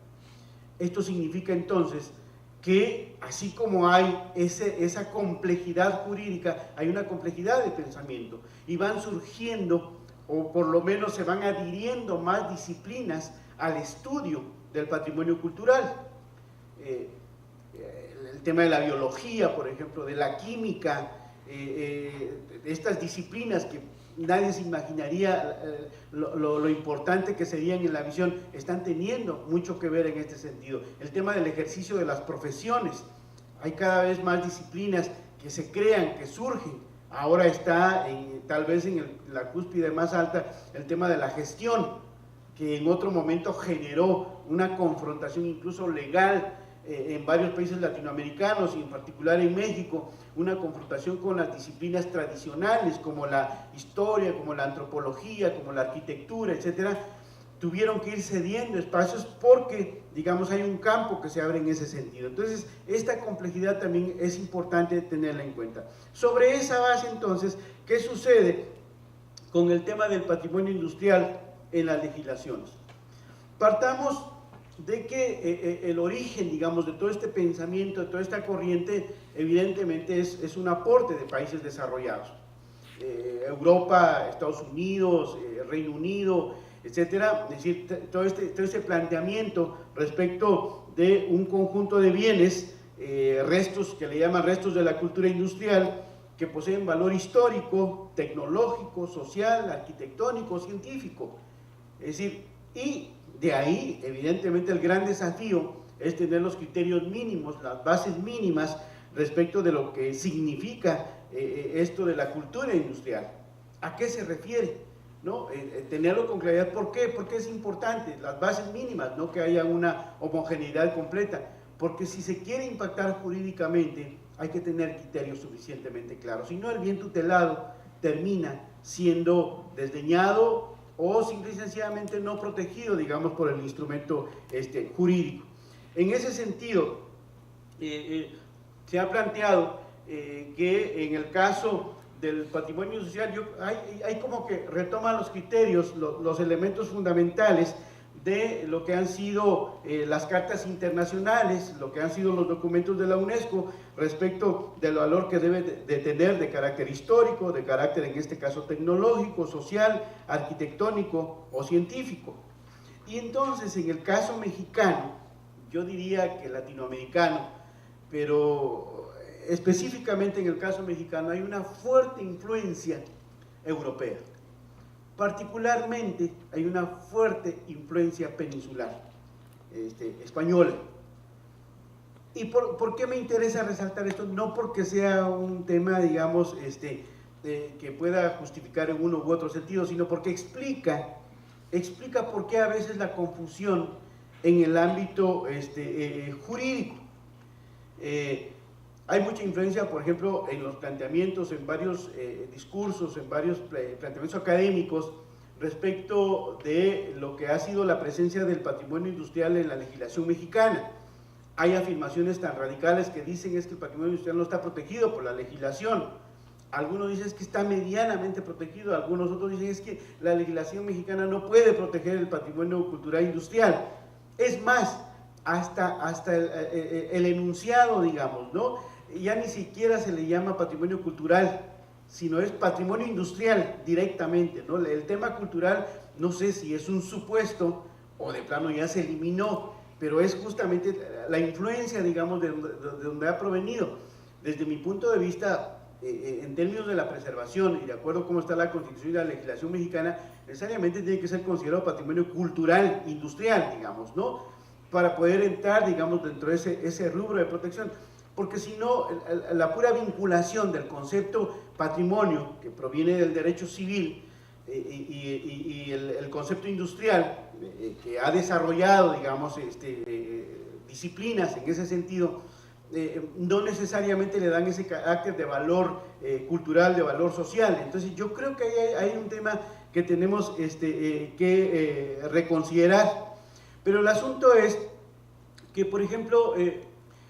Esto significa entonces que así como hay esa complejidad jurídica, hay una complejidad de pensamiento y van surgiendo, o por lo menos se van adhiriendo más disciplinas al estudio del patrimonio cultural. El tema de la biología, por ejemplo, de la química, de estas disciplinas que nadie se imaginaría lo importante que serían en la visión, están teniendo mucho que ver en este sentido. El tema del ejercicio de las profesiones, hay cada vez más disciplinas que se crean, que surgen. Ahora está tal vez en la cúspide más alta el tema de la gestión, que en otro momento generó una confrontación incluso legal en varios países latinoamericanos y en particular en México, una confrontación con las disciplinas tradicionales como la historia, como la antropología, como la arquitectura, etcétera. Tuvieron que ir cediendo espacios porque, digamos, hay un campo que se abre en ese sentido. Entonces, esta complejidad también es importante tenerla en cuenta. Sobre esa base, entonces, ¿qué sucede con el tema del patrimonio industrial en las legislaciones? Partamos de que el origen, digamos, de todo este pensamiento, de toda esta corriente, evidentemente es un aporte de países desarrollados. Europa, Estados Unidos, Reino Unido, etcétera. Es decir, todo este planteamiento respecto de un conjunto de bienes, restos, que le llaman restos de la cultura industrial, que poseen valor histórico, tecnológico, social, arquitectónico, científico. Es decir, y de ahí, evidentemente, el gran desafío es tener los criterios mínimos, las bases mínimas respecto de lo que significa esto de la cultura industrial. ¿A qué se refiere? ¿No? Tenerlo con claridad. ¿Por qué? Porque es importante, las bases mínimas, no que haya una homogeneidad completa. Porque si se quiere impactar jurídicamente, hay que tener criterios suficientemente claros. Si no, el bien tutelado termina siendo desdeñado o simple y sencillamente no protegido, digamos, por el instrumento jurídico. En ese sentido, se ha planteado que en el caso del patrimonio social hay como que retoman los criterios, los elementos fundamentales de lo que han sido las cartas internacionales, lo que han sido los documentos de la UNESCO respecto del valor que debe de tener de carácter histórico, de carácter en este caso tecnológico, social, arquitectónico o científico. Y entonces en el caso mexicano, yo diría que latinoamericano, pero específicamente en el caso mexicano hay una fuerte influencia europea. Particularmente hay una fuerte influencia peninsular, española. ¿Y por qué me interesa resaltar esto? No porque sea un tema, digamos, que pueda justificar en uno u otro sentido, sino porque explica por qué a veces la confusión en el ámbito jurídico. Hay mucha influencia, por ejemplo, en los planteamientos, en varios discursos, en varios planteamientos académicos respecto de lo que ha sido la presencia del patrimonio industrial en la legislación mexicana. Hay afirmaciones tan radicales que dicen es que el patrimonio industrial no está protegido por la legislación. Algunos dicen es que está medianamente protegido, algunos otros dicen es que la legislación mexicana no puede proteger el patrimonio cultural industrial. Es más, hasta el enunciado, digamos, ¿no? Ya ni siquiera se le llama patrimonio cultural, sino es patrimonio industrial directamente, ¿no? El tema cultural, no sé si es un supuesto o de plano ya se eliminó, pero es justamente la influencia, digamos, de donde ha provenido. Desde mi punto de vista, en términos de la preservación y de acuerdo a cómo está la Constitución y la legislación mexicana, necesariamente tiene que ser considerado patrimonio cultural industrial, digamos, ¿no? Para poder entrar, digamos, dentro de ese rubro de protección. Porque si no, la pura vinculación del concepto patrimonio, que proviene del derecho civil, y el concepto industrial, que ha desarrollado, digamos, disciplinas en ese sentido, no necesariamente le dan ese carácter de valor cultural, de valor social. Entonces yo creo que hay un tema que tenemos que reconsiderar. Pero el asunto es que, por ejemplo,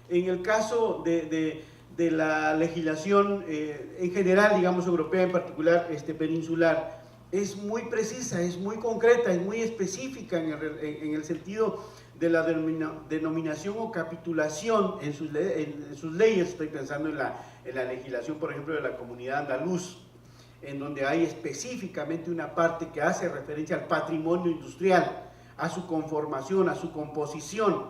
En el caso de la legislación en general, digamos europea, en particular peninsular, es muy precisa, es muy concreta, es muy específica en el sentido de la denominación o capitulación en sus leyes. Estoy pensando en la legislación, por ejemplo, de la Comunidad Andaluz, en donde hay específicamente una parte que hace referencia al patrimonio industrial, a su conformación, a su composición.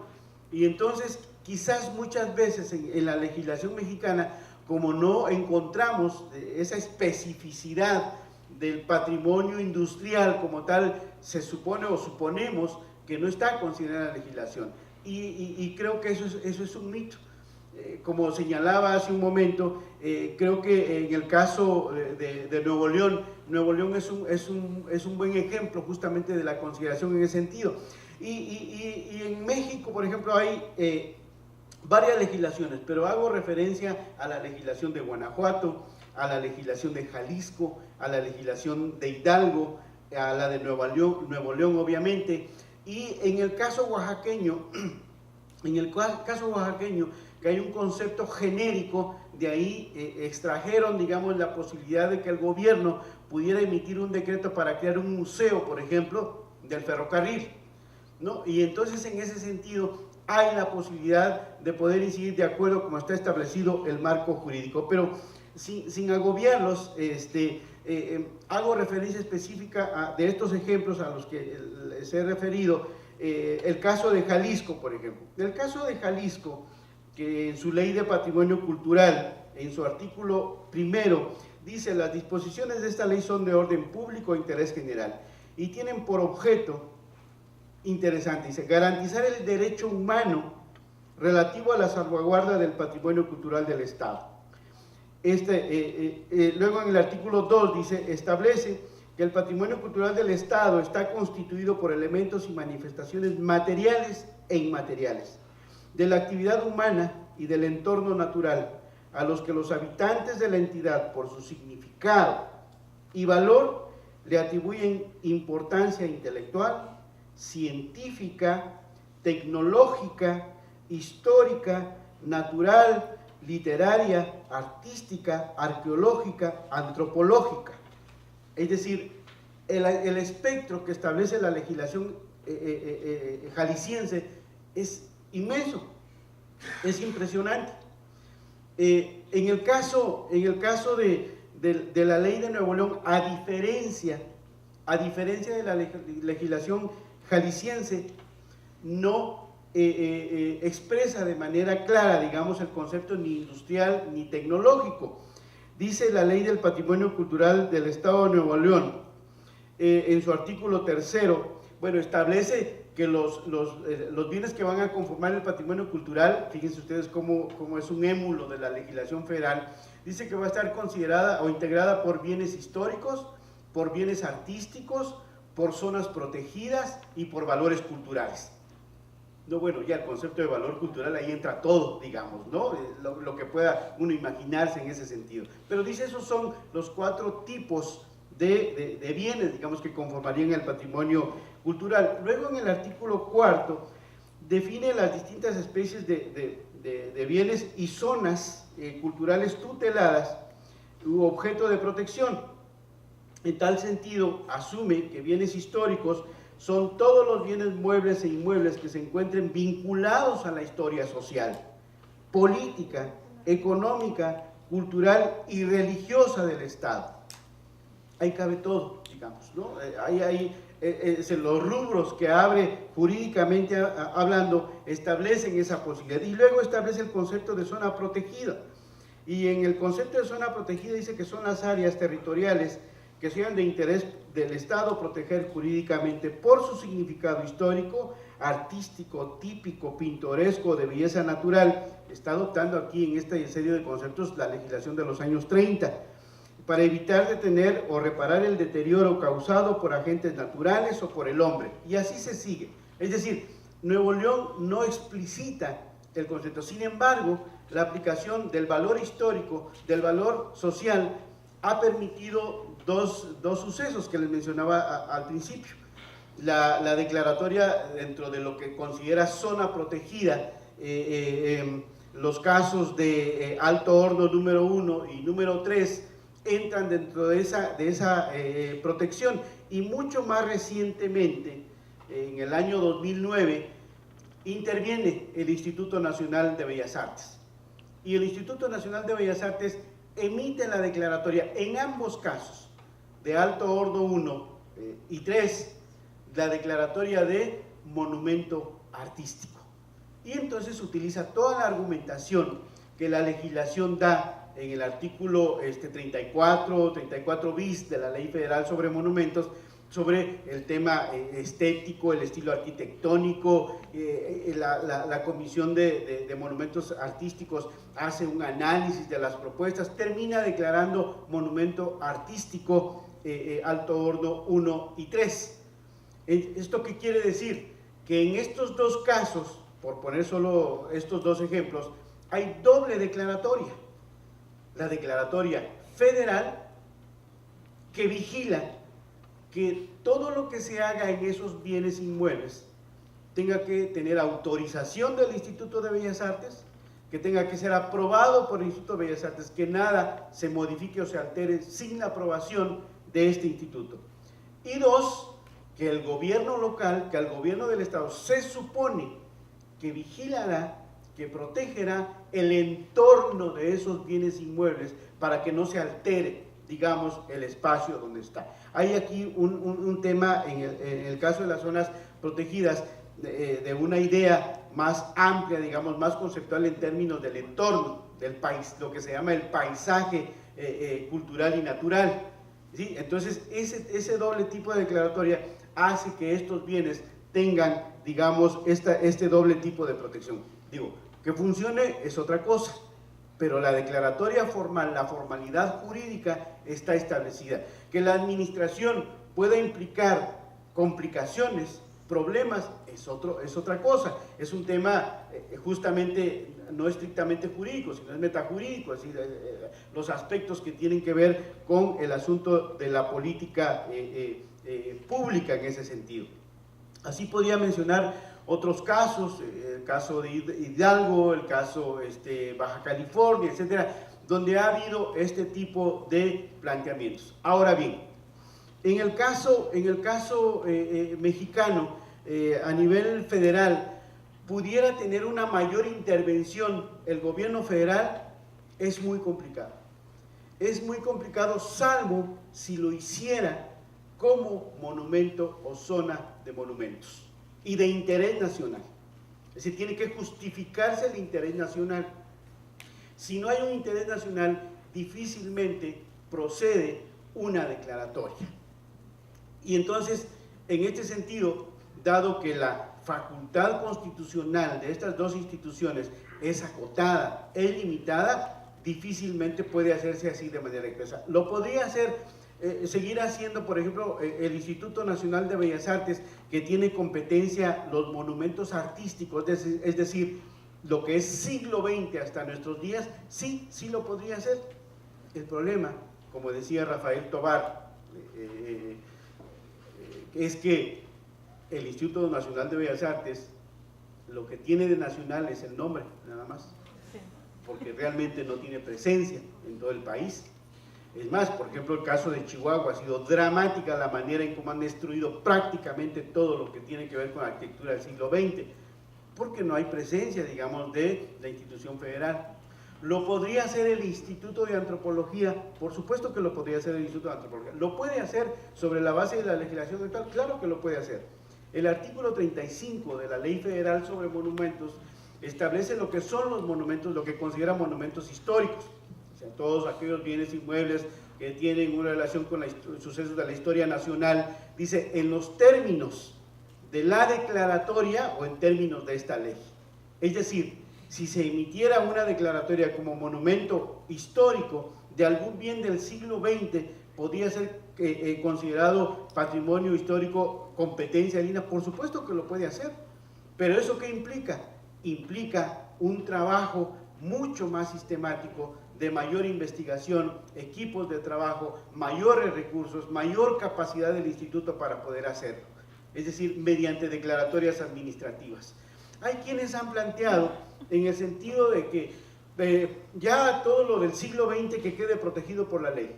Y entonces, quizás muchas veces en la legislación mexicana, como no encontramos esa especificidad del patrimonio industrial como tal, se supone o suponemos que no está considerada en la legislación. Y creo que eso es un mito. Como señalaba hace un momento, creo que en el caso de Nuevo León es un buen ejemplo justamente de la consideración en ese sentido. Y en México, por ejemplo, hay varias legislaciones, pero hago referencia a la legislación de Guanajuato, a la legislación de Jalisco, a la legislación de Hidalgo, a la de Nuevo León, obviamente. Y en el caso oaxaqueño, que hay un concepto genérico, de ahí extrajeron, digamos, la posibilidad de que el gobierno pudiera emitir un decreto para crear un museo, por ejemplo, del ferrocarril, ¿no? Y entonces, en ese sentido, hay la posibilidad de poder incidir de acuerdo como está establecido el marco jurídico. Pero sin agobiarlos, hago referencia específica de estos ejemplos a los que les he referido. El caso de Jalisco, por ejemplo. El caso de Jalisco, que en su ley de patrimonio cultural, en su artículo primero, dice: las disposiciones de esta ley son de orden público e interés general y tienen por objeto, interesante, dice, garantizar el derecho humano relativo a la salvaguarda del patrimonio cultural del Estado. Luego en el artículo 2 dice: establece que el patrimonio cultural del Estado está constituido por elementos y manifestaciones materiales e inmateriales de la actividad humana y del entorno natural, a los que los habitantes de la entidad, por su significado y valor, le atribuyen importancia intelectual, científica, tecnológica, histórica, natural, literaria, artística, arqueológica, antropológica. Es decir, el espectro que establece la legislación jalisciense es inmenso, es impresionante. En el caso de la ley de Nuevo León, a diferencia de la legislación jalisciense, no expresa de manera clara, digamos, el concepto ni industrial ni tecnológico. Dice la Ley del Patrimonio Cultural del Estado de Nuevo León, en su artículo tercero, bueno, establece que los bienes que van a conformar el patrimonio cultural, fíjense ustedes cómo es un émulo de la legislación federal, dice que va a estar considerada o integrada por bienes históricos, por bienes artísticos, por zonas protegidas y por valores culturales. No, bueno, ya el concepto de valor cultural ahí entra todo, digamos, ¿no? Lo que pueda uno imaginarse en ese sentido. Pero dice, esos son los 4 tipos de bienes, digamos, que conformarían el patrimonio cultural. Luego, en el artículo 4, define las distintas especies de bienes y zonas culturales tuteladas u objeto de protección. En tal sentido, asume que bienes históricos son todos los bienes muebles e inmuebles que se encuentren vinculados a la historia social, política, económica, cultural y religiosa del Estado. Ahí cabe todo, digamos, ¿no? Los rubros que abre jurídicamente hablando establecen esa posibilidad. Y luego establece el concepto de zona protegida. Y en el concepto de zona protegida dice que son las áreas territoriales que sean de interés del Estado proteger jurídicamente por su significado histórico, artístico, típico, pintoresco, de belleza natural. Está adoptando aquí en esta serie de conceptos la legislación de los años 30, para evitar detener o reparar el deterioro causado por agentes naturales o por el hombre. Y así se sigue. Es decir, Nuevo León no explicita el concepto. Sin embargo, la aplicación del valor histórico, del valor social, ha permitido dos sucesos que les mencionaba al principio. La declaratoria dentro de lo que considera zona protegida, los casos de Alto Horno número 1 y número 3 entran dentro de esa protección, y mucho más recientemente, en el año 2009, interviene el Instituto Nacional de Bellas Artes. Y el Instituto Nacional de Bellas Artes emite la declaratoria en ambos casos, de Alto Horno 1 y 3, la declaratoria de monumento artístico. Y entonces utiliza toda la argumentación que la legislación da en el artículo 34 bis de la Ley Federal sobre Monumentos, sobre el tema estético, el estilo arquitectónico. La Comisión de Monumentos Artísticos hace un análisis de las propuestas, termina declarando monumento artístico Alto Horno 1 y 3. ¿Esto qué quiere decir? Que en estos dos casos, por poner solo estos dos ejemplos, hay doble declaratoria. La declaratoria federal, que vigila que todo lo que se haga en esos bienes inmuebles tenga que tener autorización del Instituto de Bellas Artes, que tenga que ser aprobado por el Instituto de Bellas Artes, que nada se modifique o se altere sin la aprobación de este instituto. Y dos, que el gobierno local, que al gobierno del Estado se supone que vigilará, que protegerá el entorno de esos bienes inmuebles para que no se altere, digamos, el espacio donde está. Hay aquí un tema en el caso de las zonas protegidas de una idea más amplia, digamos, más conceptual en términos del entorno, del país, lo que se llama el paisaje cultural y natural, ¿sí? Entonces, ese doble tipo de declaratoria hace que estos bienes tengan, digamos, este doble tipo de protección. Digo, que funcione es otra cosa, pero la declaratoria formal, la formalidad jurídica está establecida. Que la administración pueda implicar complicaciones, problemas, es otra cosa. Es un tema justamente no estrictamente jurídico, sino es metajurídico, es decir, los aspectos que tienen que ver con el asunto de la política pública en ese sentido. Así podría mencionar otros casos, el caso de Hidalgo, el caso Baja California, etcétera, donde ha habido este tipo de planteamientos. Ahora bien, en el caso mexicano, a nivel federal, pudiera tener una mayor intervención el gobierno federal, es muy complicado. Es muy complicado, salvo si lo hiciera como monumento o zona de monumentos y de interés nacional. Es decir, tiene que justificarse el interés nacional. Si no hay un interés nacional, difícilmente procede una declaratoria. Y entonces, en este sentido, dado que la facultad constitucional de estas dos instituciones es acotada, es limitada, difícilmente puede hacerse así de manera expresa. Lo podría hacer, seguir haciendo, por ejemplo, el Instituto Nacional de Bellas Artes, que tiene competencia los monumentos artísticos, es decir, lo que es siglo XX hasta nuestros días, sí lo podría hacer. El problema, como decía Rafael Tovar, es que el Instituto Nacional de Bellas Artes, lo que tiene de nacional es el nombre, nada más, porque realmente no tiene presencia en todo el país. Es más, por ejemplo, el caso de Chihuahua ha sido dramática la manera en cómo han destruido prácticamente todo lo que tiene que ver con la arquitectura del siglo XX, porque no hay presencia, digamos, de la institución federal. ¿Lo podría hacer el Instituto de Antropología? Por supuesto que lo podría hacer el Instituto de Antropología. ¿Lo puede hacer sobre la base de la legislación actual? Claro que lo puede hacer. El artículo 35 de la Ley Federal sobre Monumentos establece lo que son los monumentos, lo que considera monumentos históricos. O sea, todos aquellos bienes inmuebles que tienen una relación con los sucesos de la historia nacional, dice, en los términos de la declaratoria o en términos de esta ley. Es decir, si se emitiera una declaratoria como monumento histórico de algún bien del siglo XX, podría ser considerado patrimonio histórico, competencia de INAH. Por supuesto que lo puede hacer, pero ¿eso qué implica? Implica un trabajo mucho más sistemático, de mayor investigación, equipos de trabajo, mayores recursos, mayor capacidad del instituto para poder hacerlo, es decir, mediante declaratorias administrativas. Hay quienes han planteado en el sentido de que ya todo lo del siglo XX que quede protegido por la ley.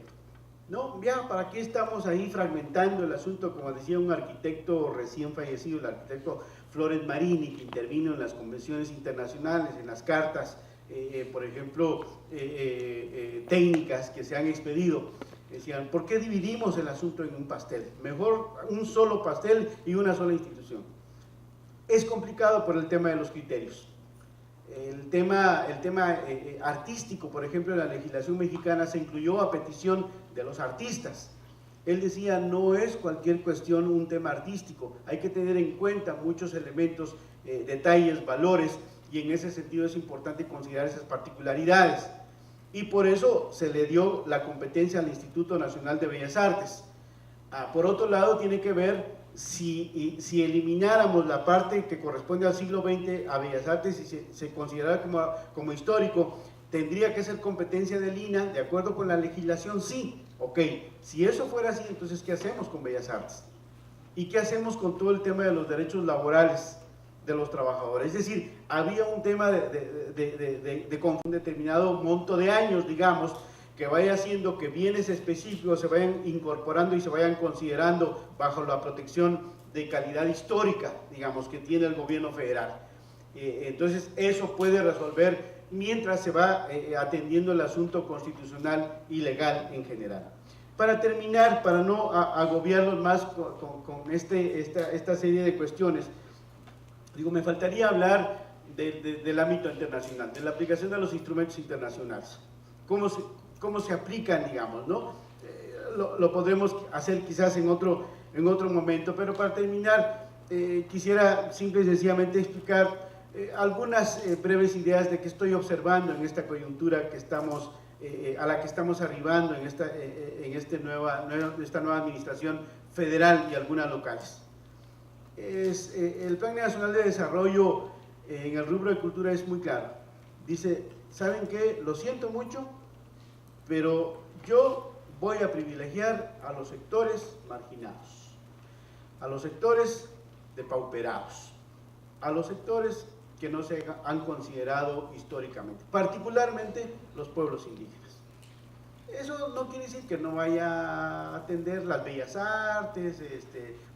No, ya para qué estamos ahí fragmentando el asunto, como decía un arquitecto recién fallecido, el arquitecto Florent Marini, que intervino en las convenciones internacionales, en las cartas, por ejemplo, técnicas que se han expedido. Decían, ¿por qué dividimos el asunto en un pastel? Mejor un solo pastel y una sola institución. Es complicado por el tema de los criterios. El tema artístico, por ejemplo, en la legislación mexicana se incluyó a petición de los artistas. Él decía, no es cualquier cuestión un tema artístico, hay que tener en cuenta muchos elementos, detalles, valores, y en ese sentido es importante considerar esas particularidades. Y por eso se le dio la competencia al Instituto Nacional de Bellas Artes. Por otro lado, tiene que ver si elimináramos la parte que corresponde al siglo XX a Bellas Artes y se considerara como histórico, tendría que ser competencia del INAH, de acuerdo con la legislación, sí. Ok, si eso fuera así, entonces ¿qué hacemos con Bellas Artes? ¿Y qué hacemos con todo el tema de los derechos laborales de los trabajadores? Es decir, había un tema de un determinado monto de años, digamos, que vaya haciendo que bienes específicos se vayan incorporando y se vayan considerando bajo la protección de calidad histórica, digamos, que tiene el gobierno federal. Entonces, eso puede resolver mientras se va atendiendo el asunto constitucional y legal en general. Para terminar, para no agobiarlos más con esta serie de cuestiones, digo, me faltaría hablar del ámbito internacional, de la aplicación de los instrumentos internacionales. ¿Cómo se aplican, digamos, ¿no? Lo podremos hacer quizás en otro momento, pero para terminar, quisiera simple y sencillamente explicar algunas breves ideas de qué estoy observando en esta coyuntura que estamos, a la que estamos arribando en esta nueva administración federal y algunas locales. El Plan Nacional de Desarrollo en el rubro de cultura es muy claro. Dice, ¿saben qué? Lo siento mucho, pero yo voy a privilegiar a los sectores marginados, a los sectores depauperados, a los sectores que no se han considerado históricamente, particularmente los pueblos indígenas. Eso no quiere decir que no vaya a atender las bellas artes,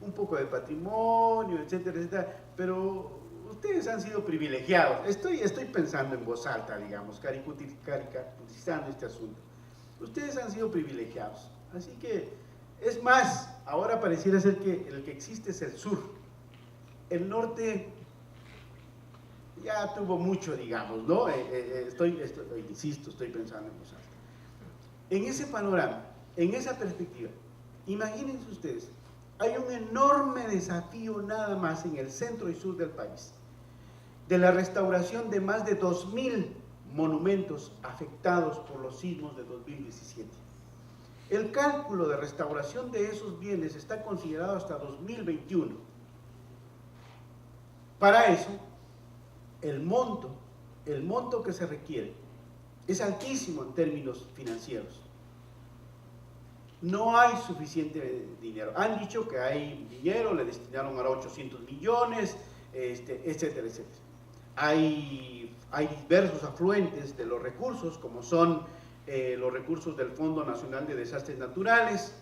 un poco de patrimonio, etcétera, etcétera, pero ustedes han sido privilegiados. Estoy pensando en voz alta, digamos, caricaturizando este asunto. Ustedes han sido privilegiados, así que, es más, ahora pareciera ser que el que existe es el sur. El norte ya tuvo mucho, digamos, ¿no? Insisto, estoy pensando en voz alta. En ese panorama, en esa perspectiva, imagínense ustedes, hay un enorme desafío nada más en el centro y sur del país, de la restauración de más de 2.000 monumentos afectados por los sismos de 2017. El cálculo de restauración de esos bienes está considerado hasta 2021. Para eso, el monto que se requiere es altísimo en términos financieros. No hay suficiente dinero. Han dicho que hay dinero, le destinaron ahora 800 millones, etcétera, etcétera. Hay diversos afluentes de los recursos, como son los recursos del Fondo Nacional de Desastres Naturales,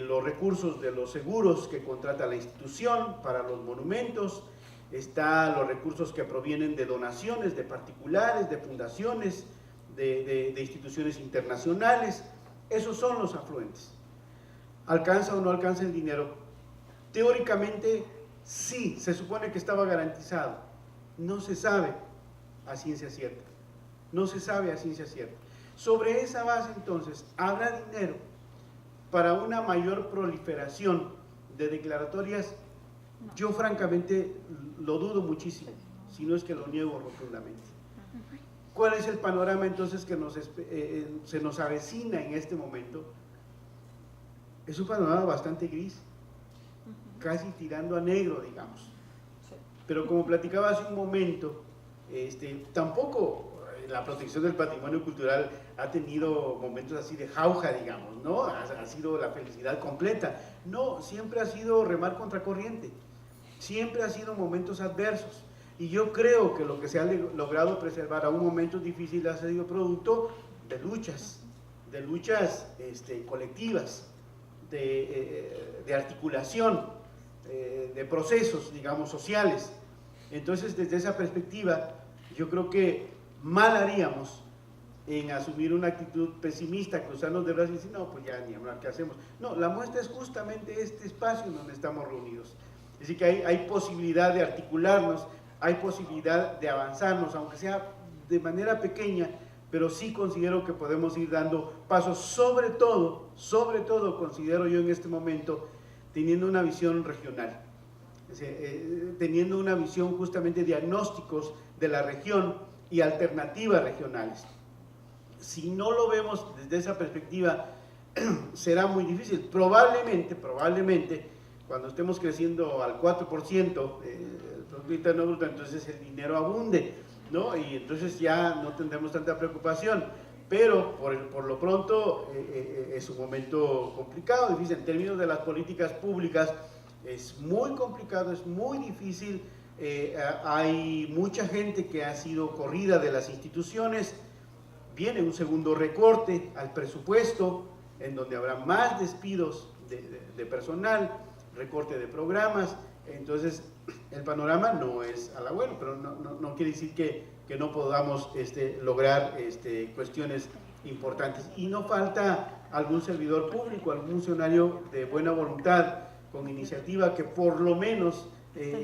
los recursos de los seguros que contrata la institución para los monumentos, están los recursos que provienen de donaciones de particulares, de fundaciones, de instituciones internacionales. Esos son los afluentes. ¿Alcanza o no alcanza el dinero? Teóricamente sí, se supone que estaba garantizado. No se sabe a ciencia cierta. No se sabe a ciencia cierta. Sobre esa base, entonces, ¿habrá dinero para una mayor proliferación de declaratorias? No. Yo francamente lo dudo muchísimo, si no es que lo niego rotundamente. ¿Cuál es el panorama entonces que se nos avecina en este momento? Es un panorama bastante gris, casi tirando a negro, digamos. Pero como platicaba hace un momento, tampoco la protección del patrimonio cultural ha tenido momentos así de jauja, digamos, ¿no? Ha sido la felicidad completa. No, siempre ha sido remar contra corriente, siempre ha sido momentos adversos. y yo creo que lo que se ha logrado preservar a un momento difícil ha sido producto de luchas colectivas, de articulación, de procesos, digamos, sociales. Entonces, desde esa perspectiva, yo creo que mal haríamos en asumir una actitud pesimista, cruzarnos de brazos y decir, no, pues ya ni hablar, ¿qué hacemos? No, la muestra es justamente este espacio en donde estamos reunidos. Es decir, que hay posibilidad de articularnos, hay posibilidad de avanzarnos, aunque sea de manera pequeña, pero sí considero que podemos ir dando pasos, sobre todo considero yo en este momento, teniendo una visión regional, es decir, teniendo una visión justamente de diagnósticos de la región y alternativas regionales. Si no lo vemos desde esa perspectiva, será muy difícil. Probablemente, cuando estemos creciendo al 4%, el Producto Interno Bruto, entonces el dinero abunde, ¿no? Y entonces ya no tendremos tanta preocupación. Pero por lo pronto es un momento complicado, difícil. En términos de las políticas públicas, es muy complicado, es muy difícil. Hay mucha gente que ha sido corrida de las instituciones. Viene un segundo recorte al presupuesto, en donde habrá más despidos de personal, recorte de programas. Entonces, el panorama no es halagüeño, pero no quiere decir que no podamos lograr cuestiones importantes. Y no falta algún servidor público, algún funcionario de buena voluntad, con iniciativa, que por lo menos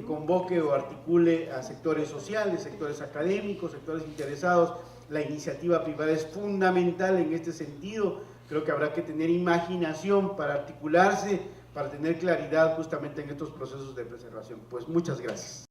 convoque o articule a sectores sociales, sectores académicos, sectores interesados. La iniciativa privada es fundamental en este sentido. Creo que habrá que tener imaginación para articularse, para tener claridad justamente en estos procesos de preservación. Pues muchas gracias.